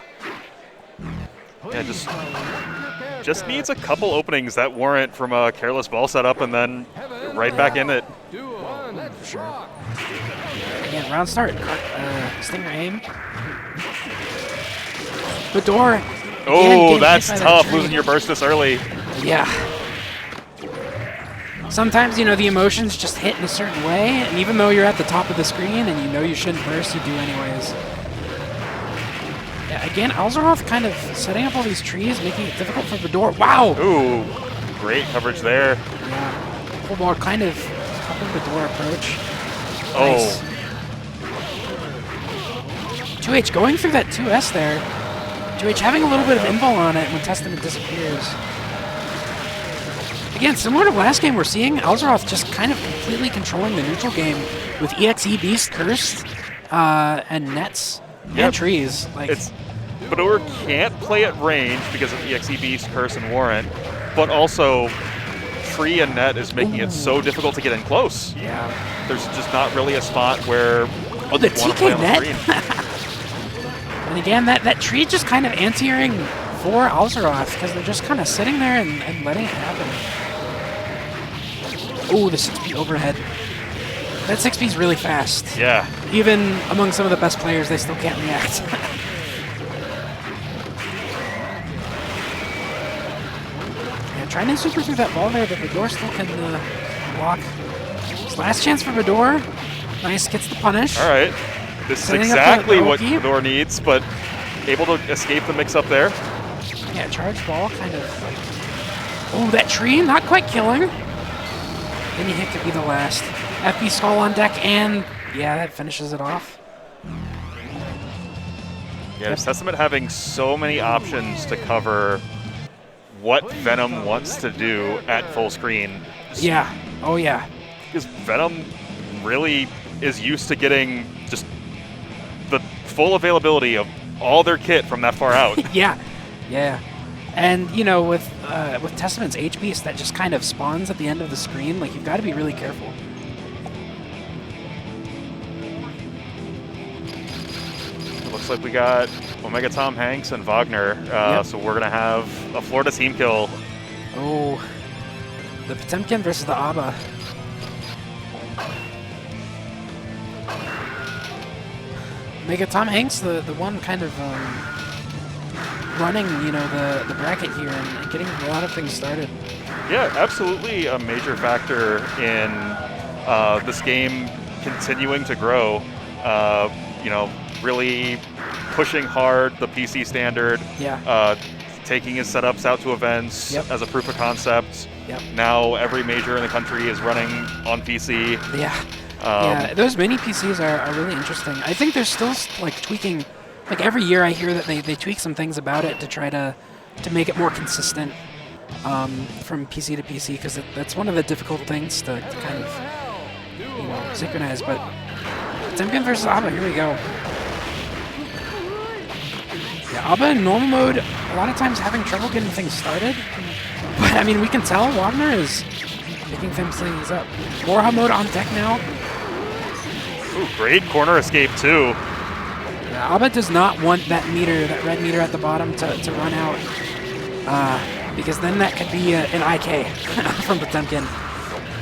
Yeah, just needs a couple openings, that warrant from a careless ball setup, and then right back in it. Sure. Again, round start. Stinger aim. The door. Oh, that's tough, losing your burst this early. Yeah. Sometimes, the emotions just hit in a certain way, and even though you're at the top of the screen and you shouldn't burst, you do anyways. Yeah, again, Alzaroth kind of setting up all these trees, making it difficult for Vidor. Wow! Ooh, great coverage there. Yeah. Full ball kind of helping Vidor approach. Nice. 2H going through that 2S there. 2H having a little bit of invul on it when Testament disappears. Again, similar to last game, we're seeing Alzaroth just kind of completely controlling the neutral game with EXE Beast Cursed and nets and trees. Vidor can't play at range because of EXE Beast, Curse, and Warrant, but also tree and net is making it so difficult to get in close. Yeah. There's just not really a spot where the TK net. And again, that tree just kind of anti-airing for Alzaroth because they're just kind of sitting there and letting it happen. Oh, the 6B overhead. That 6B is really fast. Yeah. Even among some of the best players, they still can't react. Yeah, trying to super through that ball there, but Vidor still can block. Last chance for Vidor. Nice, gets the punish. All right. This is exactly what Vidor needs, but able to escape the mix-up there. Yeah, charge ball, kind of. Oh, that tree, not quite killing. Then you hit to be the last. FB skull on deck, and yeah, that finishes it off. Yeah, Testament having so many options to cover what Venom wants to do at full screen. Yeah. Oh, yeah. Because Venom really is used to getting just the full availability of all their kit from that far out. Yeah, yeah. And, you know, with Testament's H-Beast that just kind of spawns at the end of the screen, like, you've got to be really careful. It looks like we got Omega Tom Hanks and Wagner, so we're going to have a Florida team kill. Oh, the Potemkin versus the ABBA. Omega Tom Hanks, the one kind of running, you know, the bracket here and getting a lot of things started. Yeah, absolutely a major factor in this game continuing to grow. You know, really pushing hard the PC standard. Yeah. Taking his setups out to events as a proof of concept. Yep. Now every major in the country is running on PC. Yeah. Yeah, those mini PCs are really interesting. I think they're still like tweaking. Like every year, I hear that they tweak some things about it to try to make it more consistent from PC to PC, because that's one of the difficult things to kind of, you know, synchronize. But Potemkin versus ABBA, here we go. Yeah, ABBA in normal mode, a lot of times having trouble getting things started. But I mean, we can tell Wagner is picking things up. Warha mode on deck now. Ooh, great corner escape too. Yeah, ABBA does not want that meter, that red meter at the bottom to run out. Because then that could be an IK from Potemkin.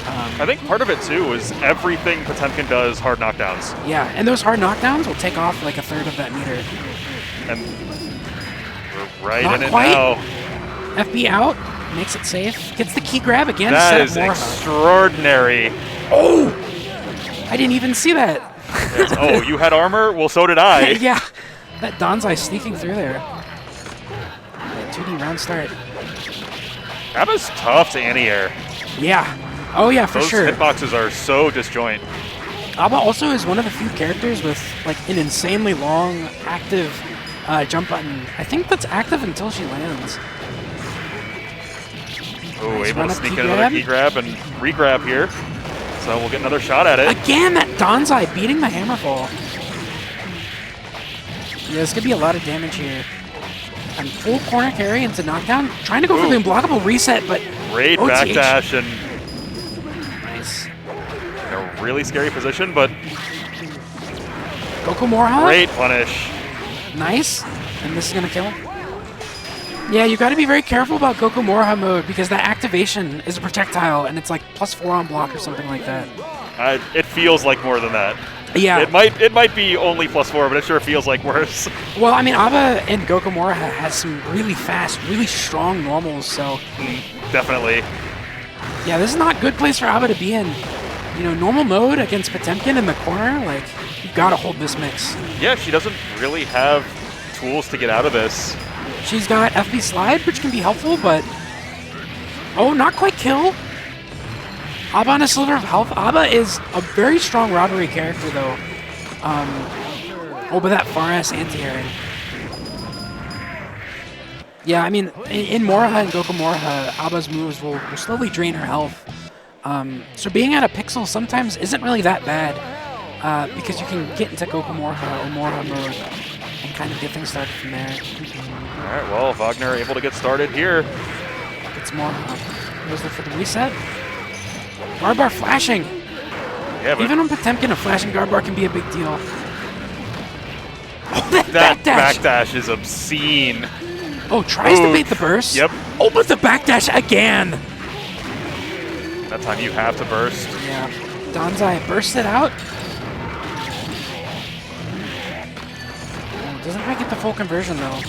I think part of it too is everything Potemkin does hard knockdowns. Yeah, and those hard knockdowns will take off like a third of that meter. And we're right Not in quite. it now. FB out, makes it safe. Gets the key grab again. That set is up Warha. extraordinary. Oh! I didn't even see that. Yes. Oh, you had armor? Well, so did I. Yeah, that Donzai sneaking through there. That 2D round start. ABBA's tough to anti-air. Yeah. Oh yeah, for Those sure. hitboxes are so disjoint. ABBA also is one of the few characters with like an insanely long active jump button. I think that's active until she lands. Oh, Nice able run to up sneak key in another grab. key grab and re-grab here. So we'll get another shot at it. Again, that Donzai beating the Hammerfall. Yeah, this could be a lot of damage here. And full corner carry into knockdown. Trying to go for the unblockable reset, but Great OTH. backdash and Nice. in a really scary position, but Goku Morha. great punish. Nice. And this is going to kill him. Yeah, you got to be very careful about Goku Morha mode because that activation is a projectile and it's like +4 on block or something like that. It feels like more than that. Yeah. It might be only +4, but it sure feels like worse. Well, I mean, ABBA and Goku Morha has some really fast, really strong normals, so Definitely. yeah, this is not a good place for ABBA to be in. You know, normal mode against Potemkin in the corner, like, you gotta hold this mix. Yeah, she doesn't really have tools to get out of this. She's got FB slide, which can be helpful, but oh, not quite kill. ABBA on a sliver of health. ABBA is a very strong robbery character, though. Oh, but that far-ass anti-airing. Yeah, I mean, in Morha and Goku Morha, ABBA's moves will slowly drain her health. So being at a pixel sometimes isn't really that bad, because you can get into Goku Morha or Morha mode and kind of get things started from there. All right, well, Wagner able to get started here. It's Morha. Goes there for the reset. Guard bar flashing. Yeah, but Even on Potemkin, a flashing guard bar can be a big deal. Oh, that that backdash! backdash is obscene. Oh, tries to Ooh. bait the burst. Yep. Oh, but the backdash again! That time you have to burst. Yeah. Donzai bursts it out. Oh, doesn't quite get the full conversion, though.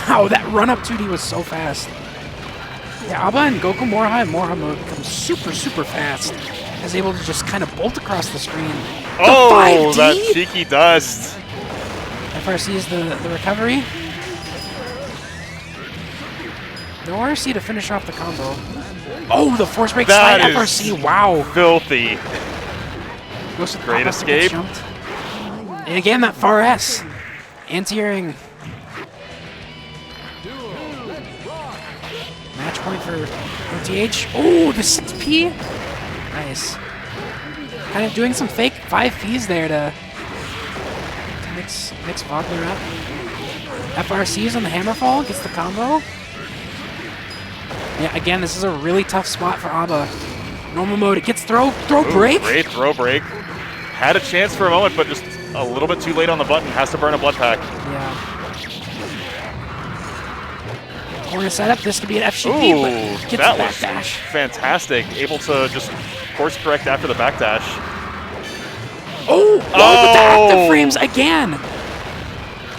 Wow, that run-up 2D was so fast. Yeah, ABBA and Goku Morha and Morha mode becomes super, super fast. Is able to just kind of bolt across the screen. Oh, the 5D? that cheeky dust. FRC is the recovery. No RC to finish off the combo. Oh, the force break That slide is FRC. Wow. Filthy. Goes to the Great pop-up that gets escape. jumped. And again, that far S. Anti-airing. Match point for OTH. Oh, the 6P. Nice. Kind of doing some fake 5Ps there to mix Wagner up. FRCs on the hammer fall, gets the combo. Yeah, again, this is a really tough spot for ABBA. Normal mode, it gets throw break. Great throw break. Had a chance for a moment, but just a little bit too late on the button. Has to burn a blood pack. Yeah. Corner setup, this could be an FGP, Ooh, but gets that the was backdash. fantastic. Able to just course correct after the backdash. Oh, with the active frames again.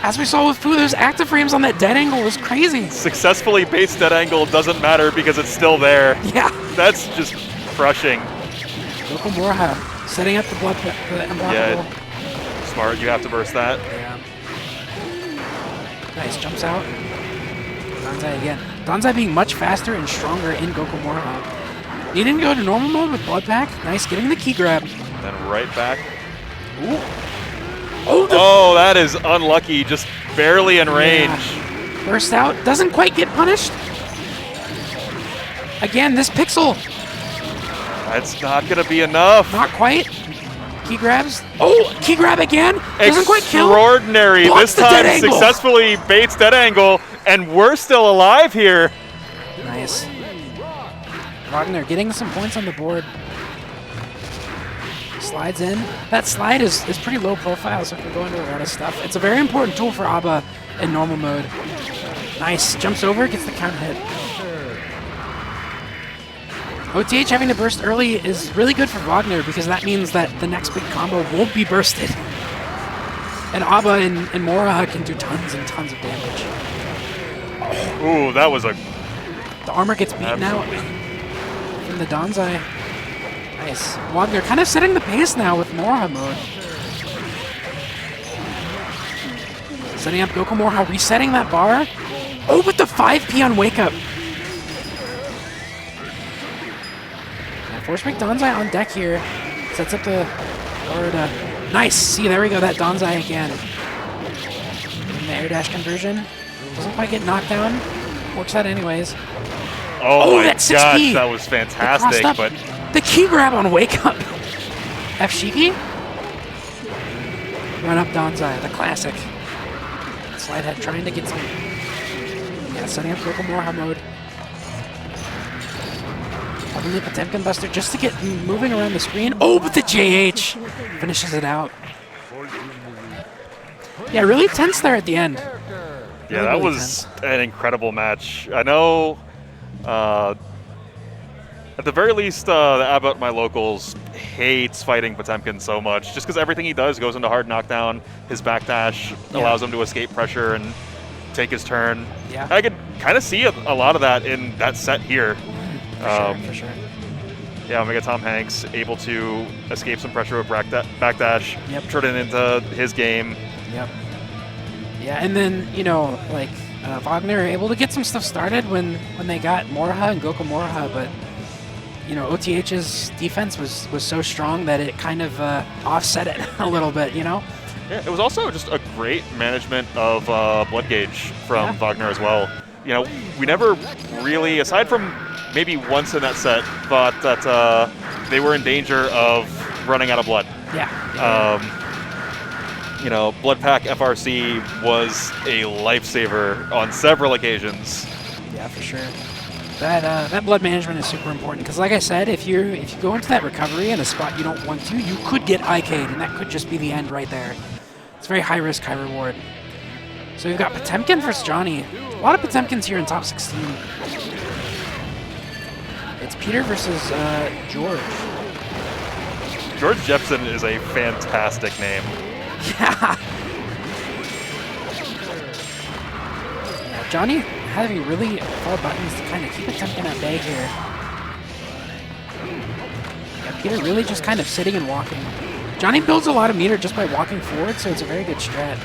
As we saw with Fu, those active frames on that dead angle was crazy. Successfully baits dead angle doesn't matter because it's still there. Yeah. That's just crushing. Gokumura setting up the unblockable. Yeah, smart. You have to burst that. Yeah. Nice, jumps out. Danzai again. Danzai being much faster and stronger in Gokumura. Needing to go to normal mode with Blood Pack. Nice, getting the key grab. Then right back. Ooh. Oh, that is unlucky. Just barely in range. Yeah. Burst out. Doesn't quite get punished. Again, this pixel. That's not going to be enough. Not quite. Key grabs. Oh, key grab again. Doesn't quite kill. Extraordinary. Blocks This the dead time angle. successfully baits dead angle, and we're still alive here. Nice. Wagner getting some points on the board. Slides in. That slide is pretty low profile, so it can go into a lot of stuff. It's a very important tool for ABBA in normal mode. Nice. Jumps over, gets the count hit. OTH having to burst early is really good for Wagner because that means that the next big combo won't be bursted. And ABBA and Moraha can do tons and tons of damage. Ooh, that was a... The armor gets beaten out from the Danzai. Nice. Wagner kind of setting the pace now with Moraha mode. Setting up Goku Moraha, resetting that bar. Oh, with the 5P on Wake Up. Force Break Danzai on deck here. Sets up the guard. Nice. See, there we go. That Danzai again. And the air dash conversion. Doesn't quite get knocked down. Works out anyways. Oh my that 6P. gosh, that was fantastic. But the key grab on Wake Up. F Shiki. Run up Danzai, the classic. Slide head trying to get some. Yeah, setting up Goku Moraha mode. Probably the Potemkin Buster just to get moving around the screen. Oh, but the JH finishes it out. Yeah, really tense there at the end. yeah, that was an incredible match. I know, at the very least, the Abbott, my locals, hates fighting Potemkin so much, just because everything he does goes into hard knockdown. His backdash allows him to escape pressure and take his turn. Yeah. I could kind of see a lot of that in that set here. For sure. Yeah, Omega Tom Hanks able to escape some pressure with backdash, turn it into his game. Yep. Yeah, and then, you know, like, Wagner able to get some stuff started when they got Moraha and Goku Moraha, but, you know, OTH's defense was so strong that it kind of offset it a little bit, you know? Yeah, it was also just a great management of blood gauge from Wagner as well. You know, we never really, aside from maybe once in that set, thought that they were in danger of running out of blood. You know, Blood Pack FRC was a lifesaver on several occasions. Yeah, for sure. That blood management is super important because, like I said, if you go into that recovery in a spot you don't want to, you could get IK'd, and that could just be the end right there. It's very high risk, high reward. So we've got Potemkin versus Johnny. A lot of Potemkins here in top 16. It's Peter versus George. George Jepson is a fantastic name. Yeah. Johnny having really all buttons to kind of keep Potemkin at bay here. Yeah, Peter really just kind of sitting and walking. Johnny builds a lot of meter just by walking forward, so it's a very good strat.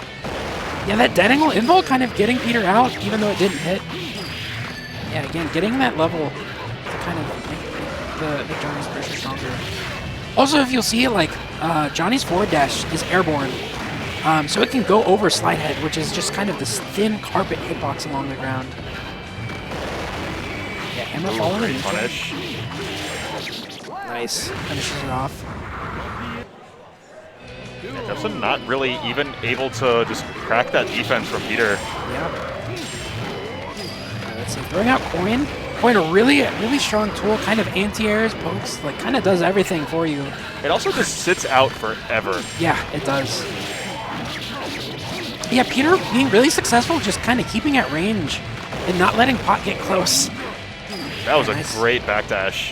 Yeah, that dead angle invul kind of getting Peter out, even though it didn't hit. Yeah, again, getting that level to kind of make the Johnny's pressure stronger. Also, if you'll see, like, Johnny's forward dash is airborne. So it can go over slide head, which is just kind of this thin carpet hitbox along the ground. Yeah, hammer falling in Punish. Nice. Finishes it off. Jepsen not really even able to just crack that defense from Peter. Yeah. Let's see, throwing out Coin. Coin, a really strong tool, kind of anti-airs, pokes, like kind of does everything for you. It also just sits out forever. Yeah, it does. Yeah, Peter being really successful, just kind of keeping at range and not letting Pot get close. That was Nice. a great backdash.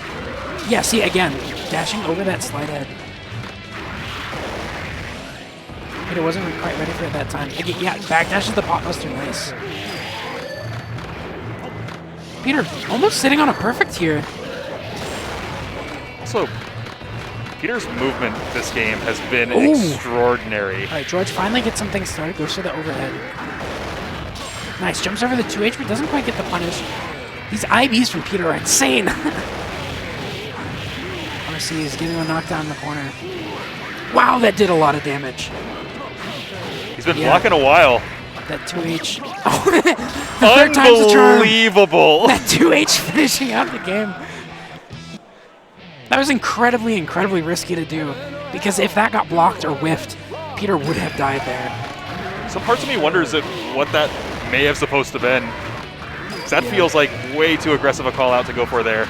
Yeah, see, again, dashing over that slide head. Peter wasn't quite ready for it that time. Again, yeah, backdashes the Pot Buster, nice. Peter almost sitting on a perfect here. Also, Peter's movement this game has been Ooh. extraordinary. All right, George finally gets something started, goes for the overhead. Nice, jumps over the 2H, but doesn't quite get the punish. These IBs from Peter are insane. RC is getting a knockdown in the corner. Wow, that did a lot of damage. He's been blocking a while. That 2H. Oh, the third time's the charm. Unbelievable. That 2H finishing out the game. That was incredibly, incredibly risky to do. Because if that got blocked or whiffed, Peter would have died there. Some parts of me wonders if what that may have supposed to been. 'Cause that feels like way too aggressive a call out to go for there.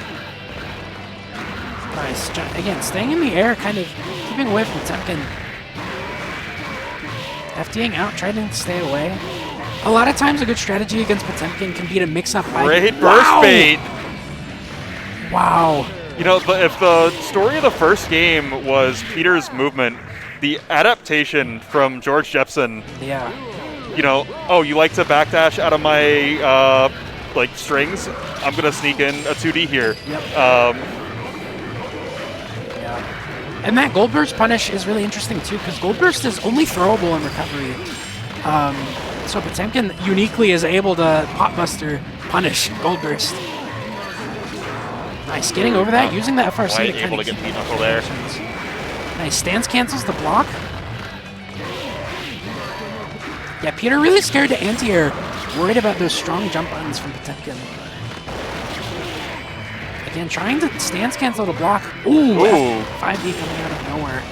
Nice. Again, staying in the air, kind of keeping away from Temkin. FDing out, trying to stay away. A lot of times a good strategy against Potemkin can be to mix up by... Great burst bait. Wow. You know, if the story of the first game was Peter's movement, the adaptation from George Jepsen, Yeah. you know, oh, you like to backdash out of my like strings? I'm gonna sneak in a 2D here. Yep. Yeah. And that Gold Burst punish is really interesting too, because Gold Burst is only throwable in recovery. So Potemkin uniquely is able to Pot Buster punish Gold Burst. Nice, getting over that, using the FRC Quite to kind able of to get keep Pete Knuckle there. positions. Nice, stance cancels the block. Yeah, Peter really scared to anti-air, worried about those strong jump buttons from Potemkin. Again, trying to stance cancel the block. Ooh, 5D coming out of nowhere.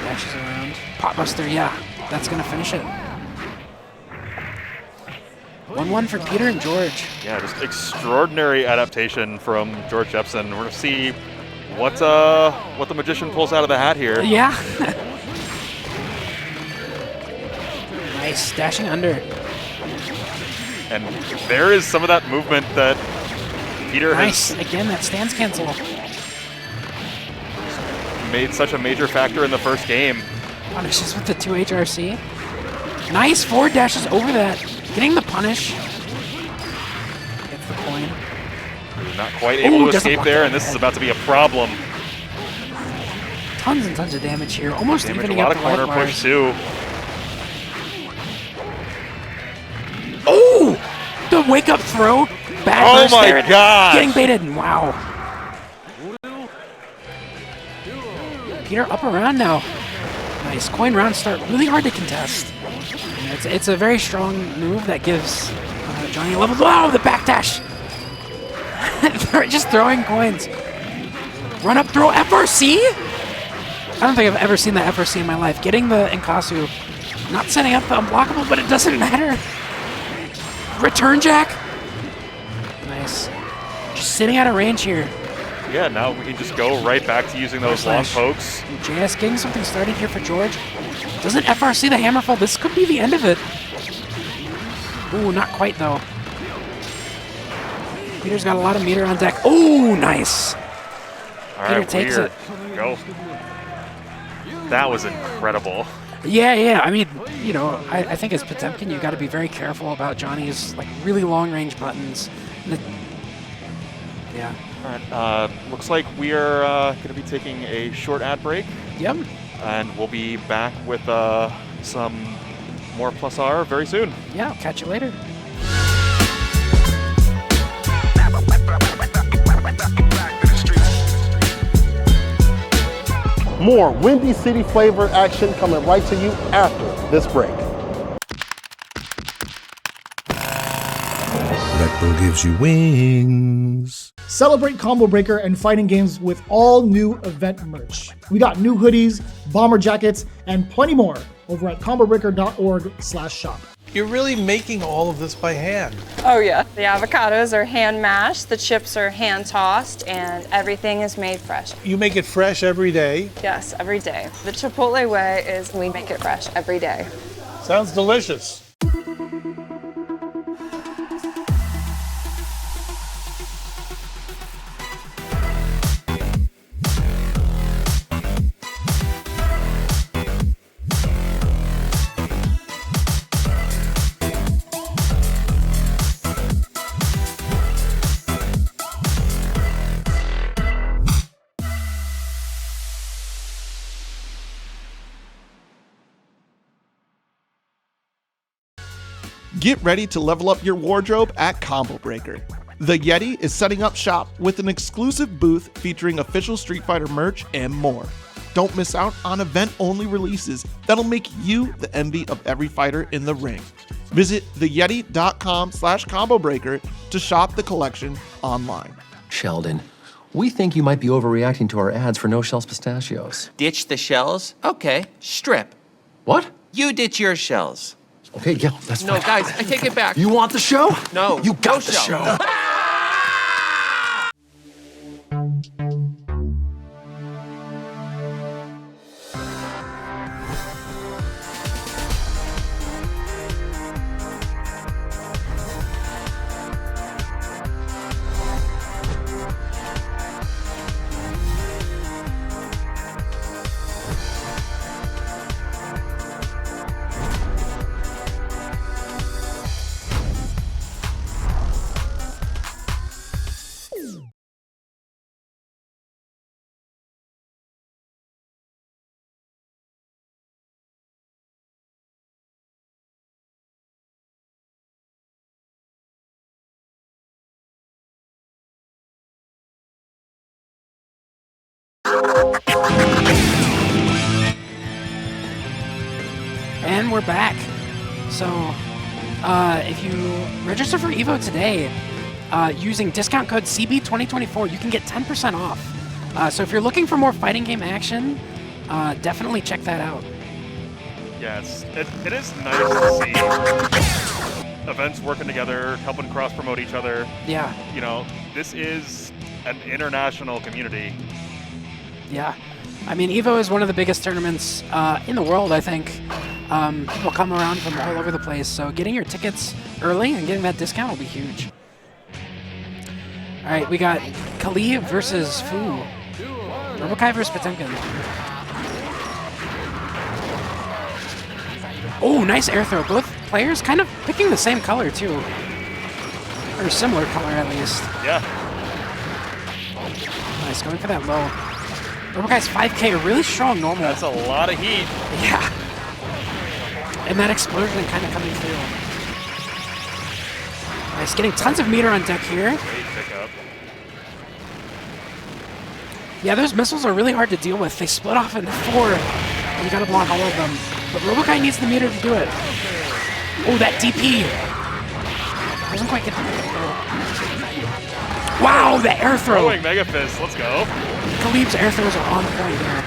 Dashes around. Pot Buster, yeah, that's gonna finish it. 1-1 for Peter and George. Yeah, just extraordinary adaptation from George Jepsen. We're gonna see what the magician pulls out of the hat here. Yeah. Nice, dashing under. And there is some of that movement that Peter Nice, has again, that stance cancel. made such a major factor in the first game. Punishes with the 2HRC. Nice, forward dashes over that. Getting the punish. Gets the coin. Not quite able to doesn't escape block there, that and this is head. about to be a problem. Tons and tons of damage here. Almost Damage, a evening lot up of the life corner push bars. too. Oh! The wake up throw. Bad Oh burst my there. God. Getting baited. Wow. Peter up around now. Nice. Coin round start. Really hard to contest. And it's a very strong move that gives Johnny a level. Wow, the backdash. They're just throwing coins. Run up throw FRC? I don't think I've ever seen that FRC in my life. Getting the Inkasu. Not setting up the unblockable, but it doesn't matter. Return jack. Nice. Just sitting out of range here. Yeah, now we can just go right back to using those long Slash. pokes. JS getting something started here for George. Doesn't FRC the hammer fall? This could be the end of it. Ooh, not quite though. Peter's got a lot of meter on deck. Ooh, nice. All Peter right, takes weird. it. Go. That was incredible. Yeah. I mean, you know, I think as Potemkin, you got to be very careful about Johnny's like really long range buttons. Yeah. All right, looks like we are going to be taking a short ad break, Yep. and we'll be back with some more Plus R very soon. Yeah. I'll catch you later. More Windy City flavor action coming right to you after this break. The Who gives you wings? Celebrate Combo Breaker and fighting games with all new event merch. We got new hoodies, bomber jackets, and plenty more over at combobreaker.org/shop. You're really making all of this by hand. Oh yeah. The avocados are hand mashed, the chips are hand tossed, and everything is made fresh. You make it fresh every day. Yes, every day. The Chipotle way is we make it fresh every day. Sounds delicious. Get ready to level up your wardrobe at Combo Breaker. The Yeti is setting up shop with an exclusive booth featuring official Street Fighter merch and more. Don't miss out on event-only releases that'll make you the envy of every fighter in the ring. Visit theyeti.com/combobreaker to shop the collection online. Sheldon, we think you might be overreacting to our ads for no-shells pistachios. Ditch the shells? Okay, strip. What? You ditch your shells. Okay, yeah, that's No, fine. guys, I take it back. You want the show? No. You got no the show. And we're back. So, if you register for EVO today, using discount code CB2024, you can get 10% off. So if you're looking for more fighting game action, definitely check that out. Yes, it is nice to see events working together, helping cross-promote each other. Yeah. You know, this is an international community. Yeah. I mean, EVO is one of the biggest tournaments in the world, I think. People come around from all over the place, so getting your tickets early and getting that discount will be huge. All right, we got Kali versus Fu. Robokai versus Potemkin. Oh, nice air throw. Both players kind of picking the same color, too. Or similar color, at least. Yeah. Nice, going for that low. Robokai's 5K, really strong normal. That's a lot of heat. Yeah. And that explosion kind of coming through. Nice, getting tons of meter on deck here. Great pickup. Yeah, those missiles are really hard to deal with. They split off into 4, and you gotta block all of them. But Robokai needs the meter to do it. Oh, that DP! Doesn't quite get the Wow, the air throw! Throwing Mega Fist, let's go. Khalib's air throws are on point there.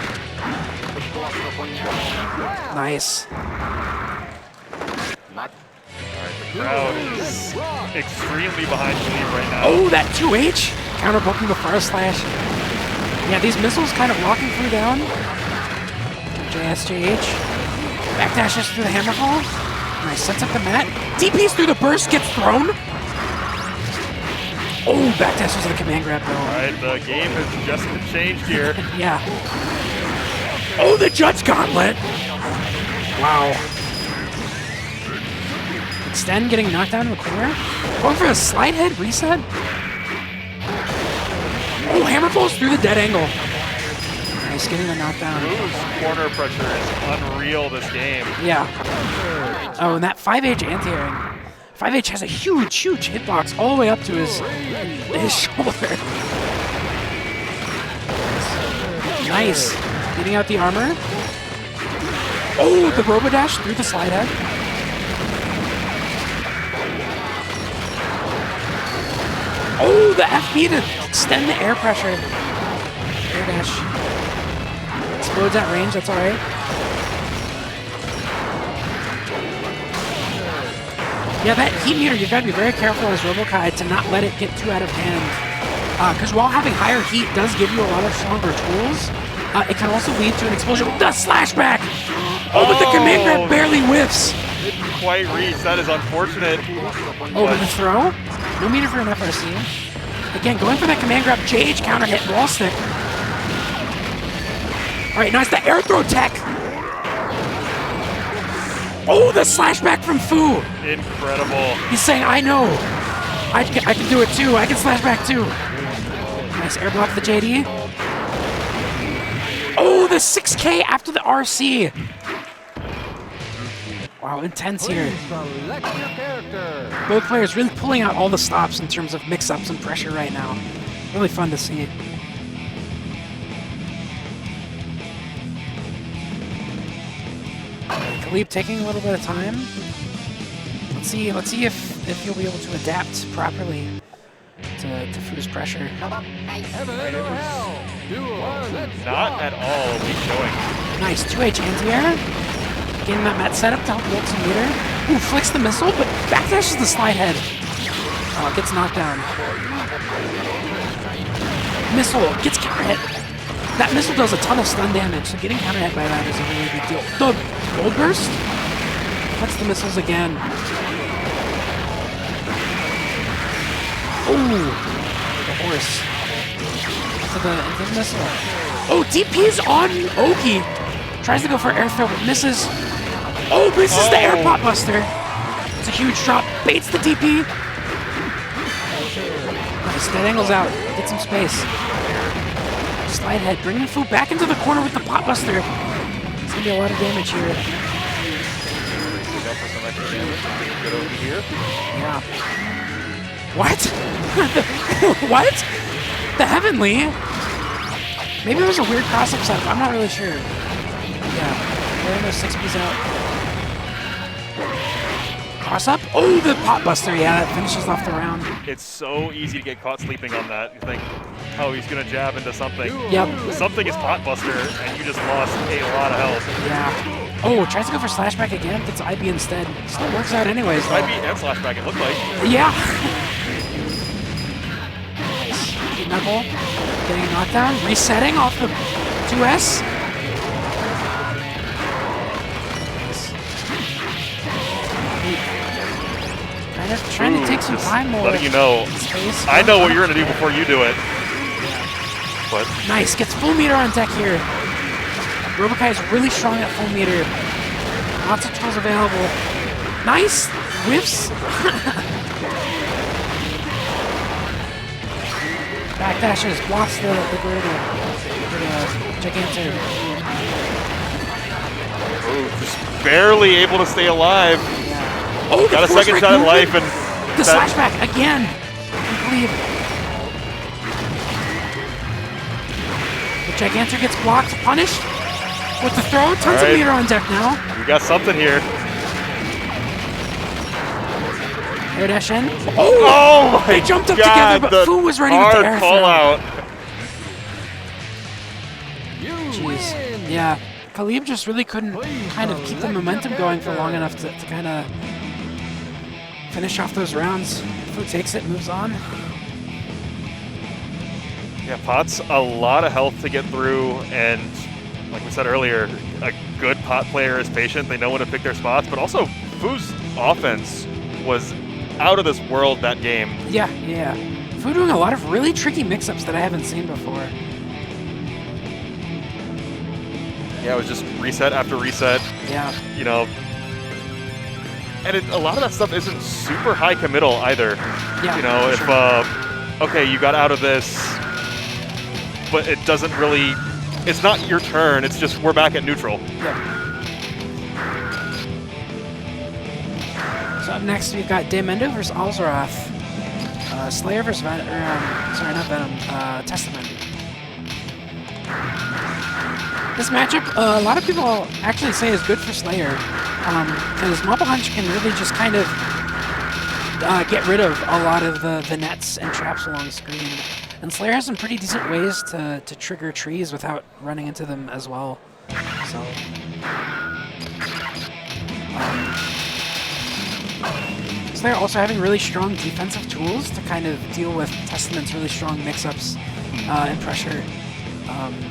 Nice. The crowd is extremely behind Khalib right now. Oh, that 2H! Counter poking the far slash. Yeah, these missiles kind of locking through down. JSJH. Backdashes through the hammerfall. Nice, sets up the mat. DPs through the burst, gets thrown. Oh, backdashes to the command grab though. Alright, the game has just been changed here. Yeah. Oh, the Judge Gauntlet! Wow. Extend getting knocked down in the corner. Going for a slide head reset. Oh, hammer falls through the dead angle. Nice, getting the knockdown. Fu's corner pressure is unreal this game. Yeah. Oh, and that 5H anti-airing. 5H has a huge, huge hitbox all the way up to his shoulder. Nice. Getting out the armor. Oh, the Robodash through the slide head. Oh, the FB to extend the air pressure. Air dash. Explodes at range, that's alright. Yeah, that heat meter, you've got to be very careful as Robokai to not let it get too out of hand. Because while having higher heat does give you a lot of stronger tools, it can also lead to an explosion. The slashback! Oh, but the command grab barely whiffs. Didn't quite reach. That is unfortunate. Oh, but the throw? No meter for an FRC. Again, going for that command grab, JH counter hit, wall stick. Alright, nice, the air throw tech! Oh, the slashback from Fu! Incredible. He's saying, I know! I can do it too, I can slash back too! Nice air block the JD. Oh, the 6K after the RC! Wow, intense here. Select your character. Both players really pulling out all the stops in terms of mix-ups and pressure right now. Really fun to see. Khalib taking a little bit of time. Let's see if you'll be able to adapt properly to Fu's pressure. Heaven or hell. Not at all weak showing. Nice 2H anti-air. Getting that mat setup to help hold some meter. Ooh, flicks the missile, but backdashes the slide head. Oh, it gets knocked down. Missile gets counter hit. That missile does a ton of stun damage, so getting counter hit by that is a really big deal. The gold burst? That's the missiles again. Ooh, the horse. Into the missile. Oh, DP's on Oki. Tries to go for air throw, but misses. Oh, misses the air pot buster. It's a huge drop. Baits the DP. Nice, that angles out. Get some space. Slide head, bringing Fu back into the corner with the pot buster. It's gonna be a lot of damage here. Good over here. Yeah. What? What? The Heavenly? Maybe there was a weird cross-up setup. I'm not really sure. Yeah, there are no 6Bs out. Cross up? Oh, the pot buster. Yeah, that finishes off the round. It's so easy to get caught sleeping on that. You think, oh, he's going to jab into something. Yep. Something is pot buster, and you just lost a lot of health. Yeah. Oh, tries to go for slashback again. Gets IB instead. Still works out anyways, though. IB and slashback, it looked like. Yeah. Knuckle. Getting a knockdown. Resetting off the 2S. Trying to take some time more. Letting you know, space. I know what you're going to do before you do it. But nice, gets full meter on deck here. Robokai is really strong at full meter. Lots of tools available. Nice, whiffs. Backdashes, blocks the girdle. Gigantic. Oh, just barely able to stay alive. Oh, got a second shot at life, and the slashback again. The Gigantor gets blocked, punished with the throw. Tons of meter on deck now. We got something here. Air dash in. Oh my They jumped up God, together, but Fu was ready with the air call throw. out. Jeez. Yeah. Khalib just really couldn't kind of keep the momentum going for long enough to kind of finish off those rounds. Fu takes it, moves on. Yeah, Pot's a lot of health to get through, and like we said earlier, a good Pot player is patient. They know when to pick their spots, but also Fu's offense was out of this world that game. Yeah, yeah. Fu doing a lot of really tricky mix-ups that I haven't seen before. Yeah, it was just reset after reset. Yeah. You know, and a lot of that stuff isn't super high committal either. Yeah, you know, if, okay, you got out of this, but it doesn't really, it's not your turn, it's just we're back at neutral. Yeah. So up next we've got Daemendo versus Alzaroth. Slayer versus Venom, sorry, not Venom, Testament. This matchup, a lot of people actually say is good for Slayer, because Mobile Hunch can really just kind of get rid of a lot of the nets and traps along the screen. And Slayer has some pretty decent ways to trigger trees without running into them as well. So, Slayer also having really strong defensive tools to kind of deal with Testament's really strong mix-ups and pressure.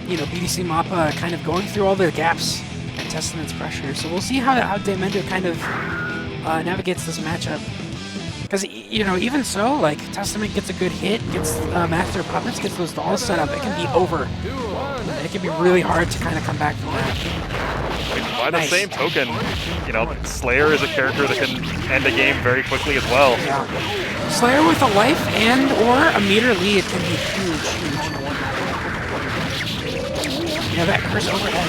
You know, BDC Mappa kind of going through all the gaps and Testament's pressure. So we'll see how Daemendo kind of navigates this matchup. Because, you know, even so, like, Testament gets a good hit, gets Master Puppets, gets those dolls set up, it can be over. It can be really hard to kind of come back from that. By the same token, you know, Slayer is a character that can end a game very quickly as well. Yeah. Slayer with a life and or a meter lead can be huge, huge. Yeah, that curse overhead.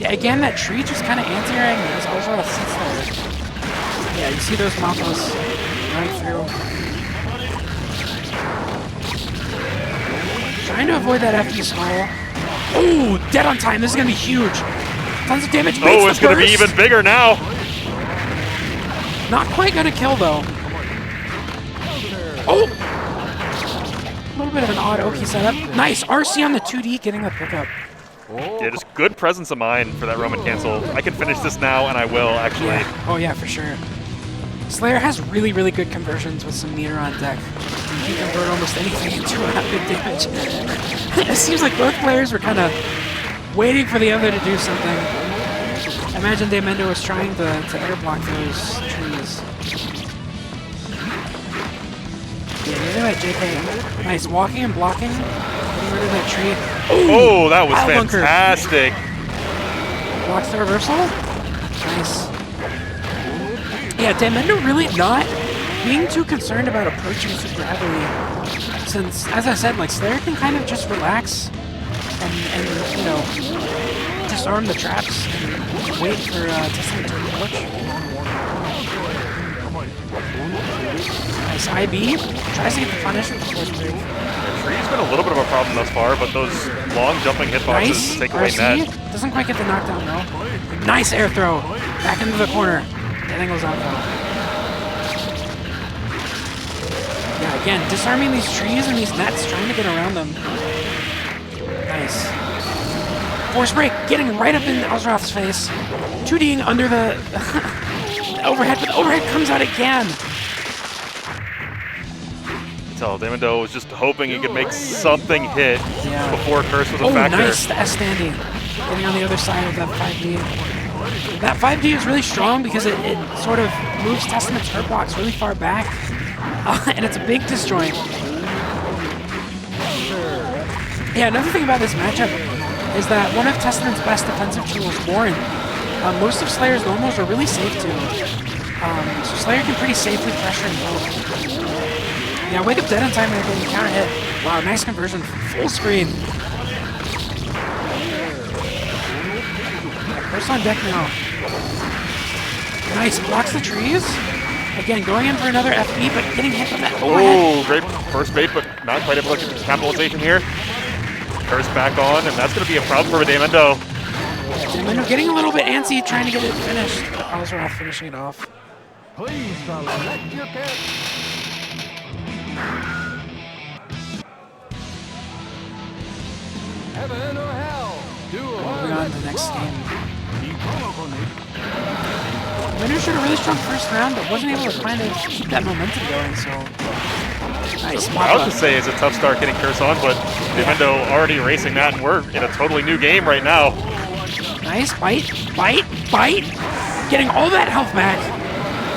Yeah, again, that tree just kind of anti-airing as Ozra sits there. Yeah, you see those Malphos running through. Trying to avoid that FD skull. Oh, dead on time. This is going to be huge. Tons of damage. Oh, it's going to be even bigger now. Not quite going to kill, though. Oh! A little bit of an odd Oki setup. Nice. RC on the 2D getting the pickup. Yeah, just good presence of mind for that Roman cancel. I can finish this now, and I will, actually. Yeah. Oh, yeah, for sure. Slayer has really, really good conversions with some meter on deck. He can convert almost anything into good damage. It seems like both players were kind of waiting for the other to do something. I imagine Daemendo was trying to air block those trees. Yeah, using that JK. Nice, walking and blocking. Getting rid of that tree. Oh, that was fantastic. Blocks the reversal. Nice. Yeah, Daemendo really not being too concerned about approaching super heavily, since, as I said, like, Slayer can kind of just relax and you know, disarm the traps and wait for Testament to approach. Nice IB. Tries to get the punish with the force break. Tree's been a little bit of a problem thus far, but those long jumping hitboxes take away net. Doesn't quite get the knockdown though. Nice air throw. Back into the corner. That angle's out though. Yeah, again, disarming these trees and these nets, trying to get around them. Nice. Force break, getting right up in Ozroth's face. 2D'ing under the overhead, but the overhead comes out again. So Daemendo was just hoping he could make something hit before Curse was a factor. Oh, nice, the S standing. Getting on the other side of that 5D. That 5D is really strong because it sort of moves Testament's hurt box really far back. And it's a big disjoint. Yeah, another thing about this matchup is that one of Testament's best defensive tools, Warren, most of Slayer's normals are really safe too. So Slayer can pretty safely pressure and both. Yeah, wake up dead on time and getting counter hit. Wow, nice conversion. Full screen. Yeah, Curse on deck now. Nice, blocks the trees. Again, going in for another FB, but getting hit with that overhead. Oh, great first bait, but not quite able to get capitalization here. Curse back on, and that's going to be a problem for Daemendo. Daemendo getting a little bit antsy, trying to get it finished. But Ozroth finishing it off. Please select your character. Heaven or hell. Moving on to the next game. Daemendo showed a really strong first round, but wasn't able to kind of keep that momentum going, so... Nice. I was to say it's a tough start getting Curse on, but Daemendo already erasing that, and we're in a totally new game right now. Nice. Bite. Getting all that health back.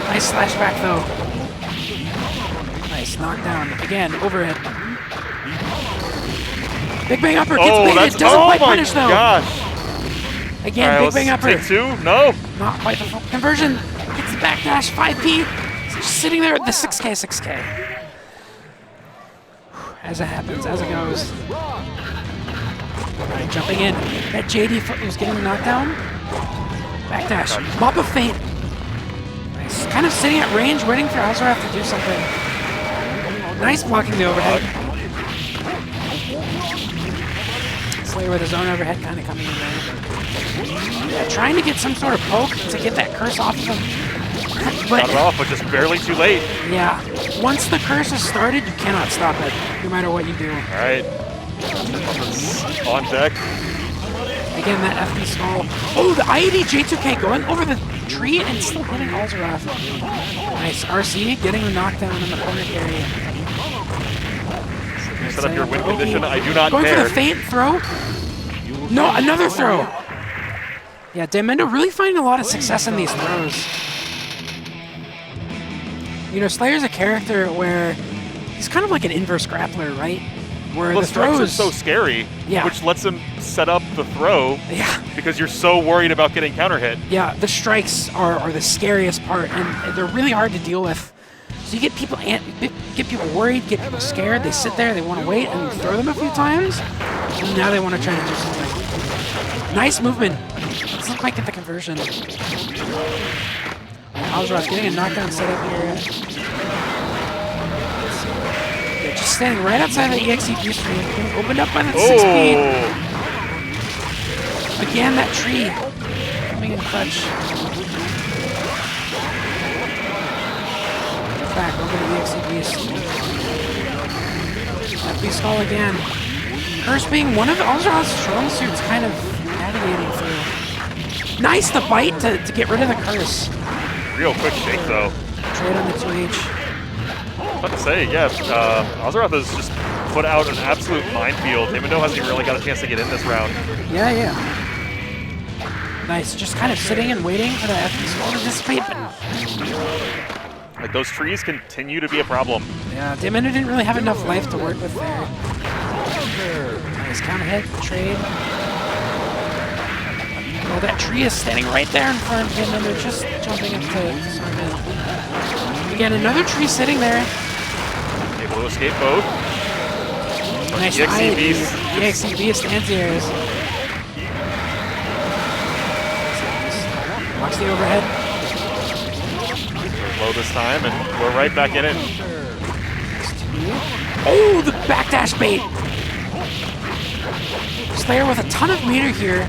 Nice slash back, though. Nice. Knockdown. Again, overhead. Big bang upper gets baited. Doesn't quite punish, though. Gosh. Again, big bang upper. Take two? No. Not quite the full conversion. Gets the backdash. 5P. Just sitting there at the 6K. As it happens, as it goes. Alright, jumping in. That JD was getting the knockdown. Backdash. Mop of Fate. Nice. Kind of sitting at range, waiting for Azeroth to do something. Nice blocking the overhead. Slayer with his own overhead kind of coming in there. Yeah, trying to get some sort of poke to get that curse off of him. Got it off, but just barely too late. Yeah, once the curse is started, you cannot stop it, no matter what you do. All right. Puppets on deck. Again, that FP stall. Oh, the IED J2K going over the tree and still hitting Alzeroth. Nice. RC getting the knockdown in the corner carry. You set up your win condition. I do not going care. For the feint throw. No, another throw. Yeah, Demendo really finding a lot of success in these throws. You know, Slayer's a character where he's kind of like an inverse grappler, right? Where the throws are so scary, which lets him set up the throw because you're so worried about getting counter hit. Yeah, the strikes are the scariest part, and they're really hard to deal with. So you get people worried, get people scared. They sit there, they want to wait, and you throw them a few times, and now they want to try to do something. Nice movement. Doesn't quite get the conversion. Alzeroth getting a knockdown set up here. Yeah, just standing right outside the EXE stream, getting opened up by that 6 speed. Again, that tree coming in clutch. Back over to the EXE Beast. That Beast Skull again. Curse being one of Alzeroth's strong suits, kind of navigating through. Nice, the bite to get rid of the curse. Real quick shake though. Trade on the 2H. About to say, yeah, Alzeroth has just put out an absolute minefield. Demendo hasn't even really got a chance to get in this round. Yeah, yeah. Nice, just kind of sitting and waiting for the FP Skull to dissipate. Like, those trees continue to be a problem. Yeah, Demendo didn't really have enough life to work with there. Nice counter hit, trade. Oh, that tree is standing right there in front of him, and they're just jumping up to Sarmin. Again, another tree sitting there. Able to escape both. Nice EXE Beast. EXE Beast anti-airs. Watch the overhead. Low this time, and we're right back in it. Oh, the backdash bait. Slayer with a ton of meter here.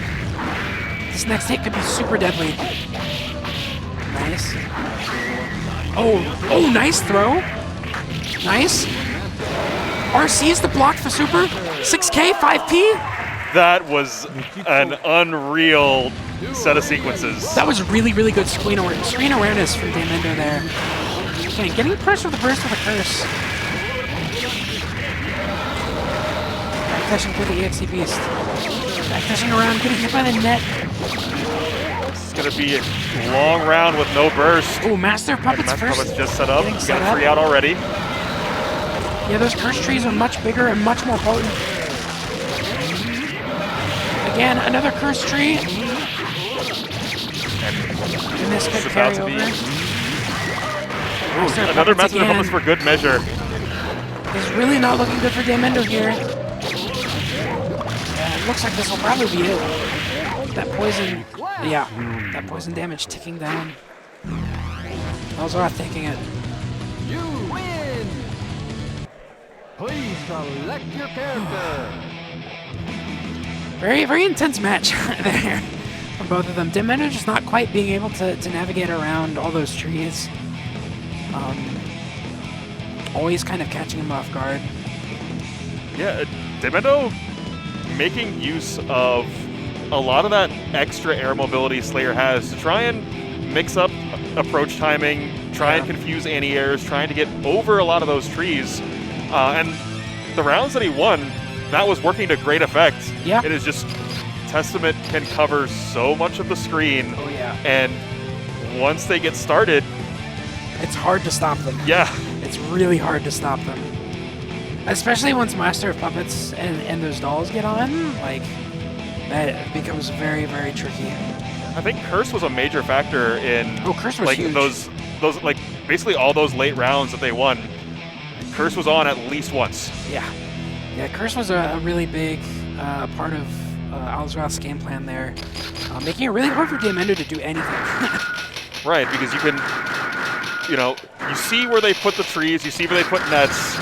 This next hit could be super deadly. Nice. Oh, nice throw. Nice. RC's the block for super. 6K, 5P. That was an unreal set of sequences. That was really, really good screen awareness from Demendo there. Okay, getting pressure with the burst with a curse. Backtashing for the EXE Beast. Backtashing around, getting hit by the net. This is going to be a long round with no burst. Oh, Master Puppets Master first. Puppets just set up. Getting Got a tree out already. Yeah, those curse trees are much bigger and much more potent. Again, another curse tree. And this could carry over. Ooh, another Master Puppets for good measure. It's really not looking good for Demendo here. Yeah, it looks like this will probably be it. That poison, yeah, that poison damage ticking down. Alzeroth taking it. You win! Please select your character. Very, very intense match there from both of them. Demendo just not quite being able to navigate around all those trees. Always kind of catching him off guard. Yeah, Demendo making use of a lot of that extra air mobility Slayer has to try and mix up approach timing, try and confuse anti-airs, trying to get over a lot of those trees. And the rounds that he won, that was working to great effect. Yeah. It is just, Testament can cover so much of the screen. Oh, yeah. And once they get started, it's hard to stop them. Yeah. It's really hard to stop them. Especially once Master of Puppets and those dolls get on, like, that becomes very, very tricky. I think Curse was a major factor in Curse was like huge. those like basically all those late rounds that they won. Curse was on at least once. Yeah. Yeah, Curse was a really big part of Alzeroth's game plan there, making it really hard for Demendo to do anything. Right, because you can, you know, you see where they put the trees, you see where they put nets,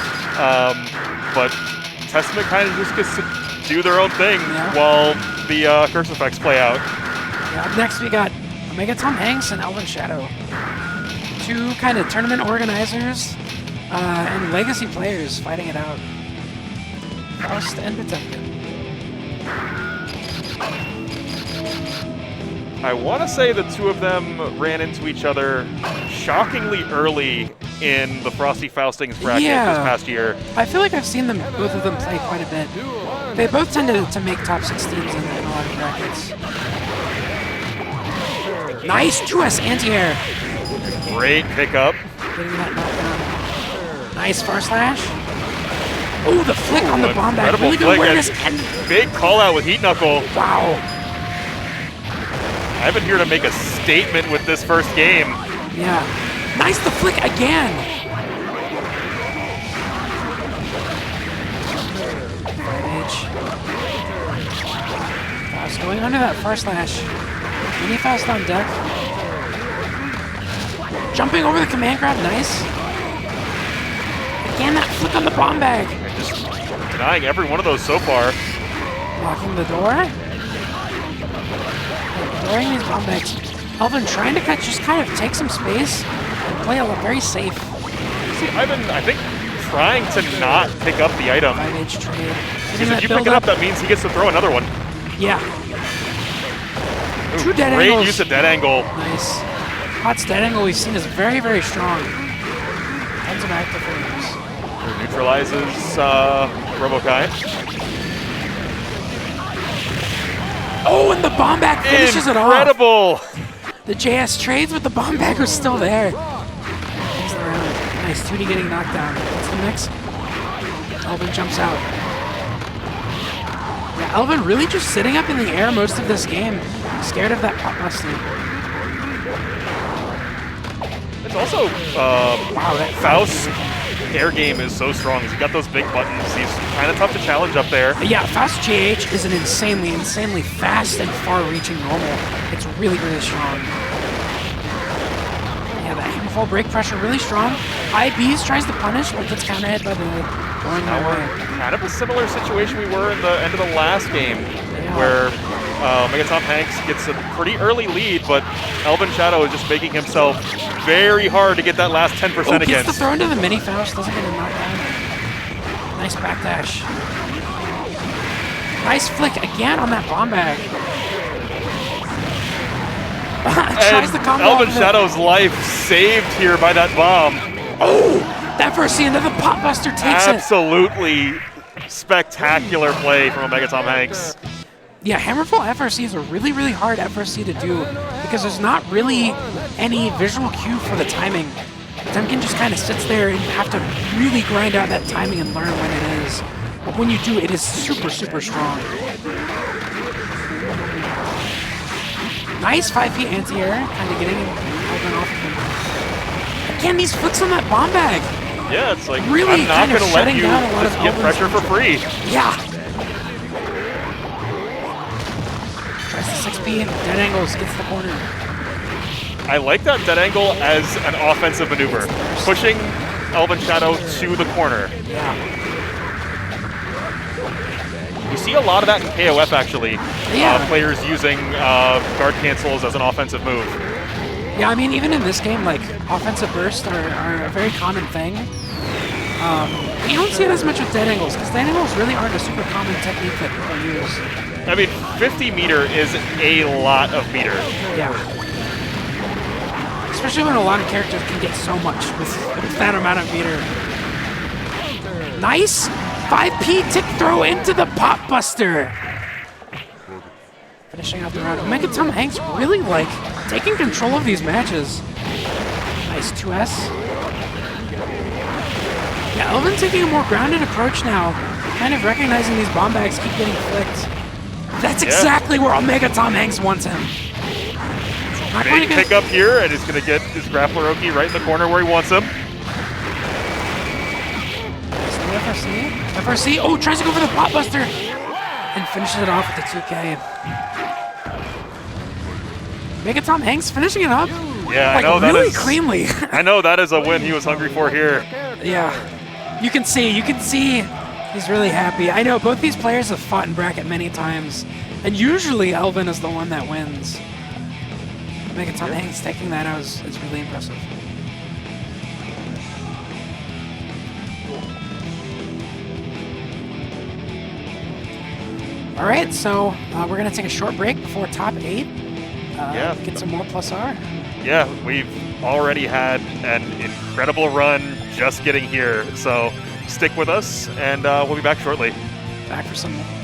but Testament kind of just gets to do their own thing while the curse effects play out. Yeah, up next we got Omega Tom Hanks and Elvin Shadow. Two kind of tournament organizers and legacy players fighting it out. Faust and Potemkin. I want to say the two of them ran into each other shockingly early in the Frosty Faustings bracket this past year. I feel like I've seen them, both of them play quite a bit. They both tended to make top 16s in a lot of brackets. Nice 2S anti-air. Great pickup. Getting that knockdown. Nice far slash. Oh, the flick on the bomb back. Really good awareness. And big call out with Heat Knuckle. Wow. I've been here to make a statement with this first game. Yeah. Nice the flick again. Faust going under that far slash. Mini Faust on deck. Jumping over the command grab, nice. Again, that flick on the bomb bag. And just denying every one of those so far. Locking the door. Ignoring these bomb bags. Elvin trying to just kind of take some space and play a very safe. See, Ivan, I think, trying to not pick up the item. 5H trade. Because if you pick it up, that means he gets to throw another one. Yeah. Ooh, Two dead great angles. Use of dead angle. Nice. Hot's dead angle we've seen is very, very strong. Tons of active frames. Neutralizes Robokai. Oh, and the bomb bag finishes it off. Incredible! The JS trades, but the bomb bag was still there. Ends the round. Nice, 2D getting knocked down. What's the next? Elvin jumps out. Yeah, Elvin really just sitting up in the air most of this game. Scared of that pop buster. It's also, Faust's air game is so strong. He's got those big buttons. He's kind of tough to challenge up there. Yeah, Faust GH is an insanely fast and far-reaching normal. It's really, really strong. Yeah, that hammerfall break pressure really strong. IBs tries to punish, but gets counter-hit by the going Now we're kind of a similar situation we were in the end of the last game, where Omega Tom Hanks gets a pretty early lead, but Elvin Shadow is just making himself very hard to get that last 10% against. Gets the throw into the mini Faust, doesn't get a knockdown. Nice backdash. Nice flick again on that bomb bag. Tries the combo. Elvin Shadow's life saved here by that bomb. Oh, that first scene, then the pop buster takes it. Absolutely spectacular play from Omega Tom Hanks. Yeah, Hammerfall FRC is a really, really hard FRC to do because there's not really any visual cue for the timing. Potemkin just kind of sits there and you have to really grind out that timing and learn when it is. But when you do, it is super, super strong. Nice 5P anti-air, kind of getting Elvin off of him. Again, these flicks on that bomb bag. Yeah, it's like, really I'm not going to let you just get pressure for free. Yeah. Tries the 6P, dead angles, gets the corner. I like that dead angle as an offensive maneuver, pushing Elvin Shadow to the corner. Yeah. You see a lot of that in KOF, actually. Yeah. Players using guard cancels as an offensive move. Yeah, I mean, even in this game, like, offensive bursts are a very common thing. You don't see it as much with dead angles, because dead angles really aren't a super common technique that people use. I mean, 50 meter is a lot of meter. Yeah. Especially when a lot of characters can get so much with that amount of meter. Nice 5P tick throw into the pop buster. Finishing out the round. Omega Tom Hanks really, like, taking control of these matches. Nice 2S. Yeah, Elvin taking a more grounded approach now. Kind of recognizing these bomb bags keep getting flicked. That's exactly where Omega Tom Hanks wants him. Big pick up here, and he's going to get his grappler Oki right in the corner where he wants him. FRC. FRC. Oh, tries to go for the pop buster. And finishes it off with the 2K. Omega Tom Hanks finishing it up. Yeah, like, I know that really is cleanly. I know that is a win he was hungry for here. Yeah. You can see He's really happy. I know both these players have fought in bracket many times, and usually Elvin is the one that wins. Megaton Hanks taking that out is really impressive. All right, so we're going to take a short break before top 8. Get some more +R. Yeah, we've already had an incredible run just getting here. So stick with us, and we'll be back shortly. Back for some more.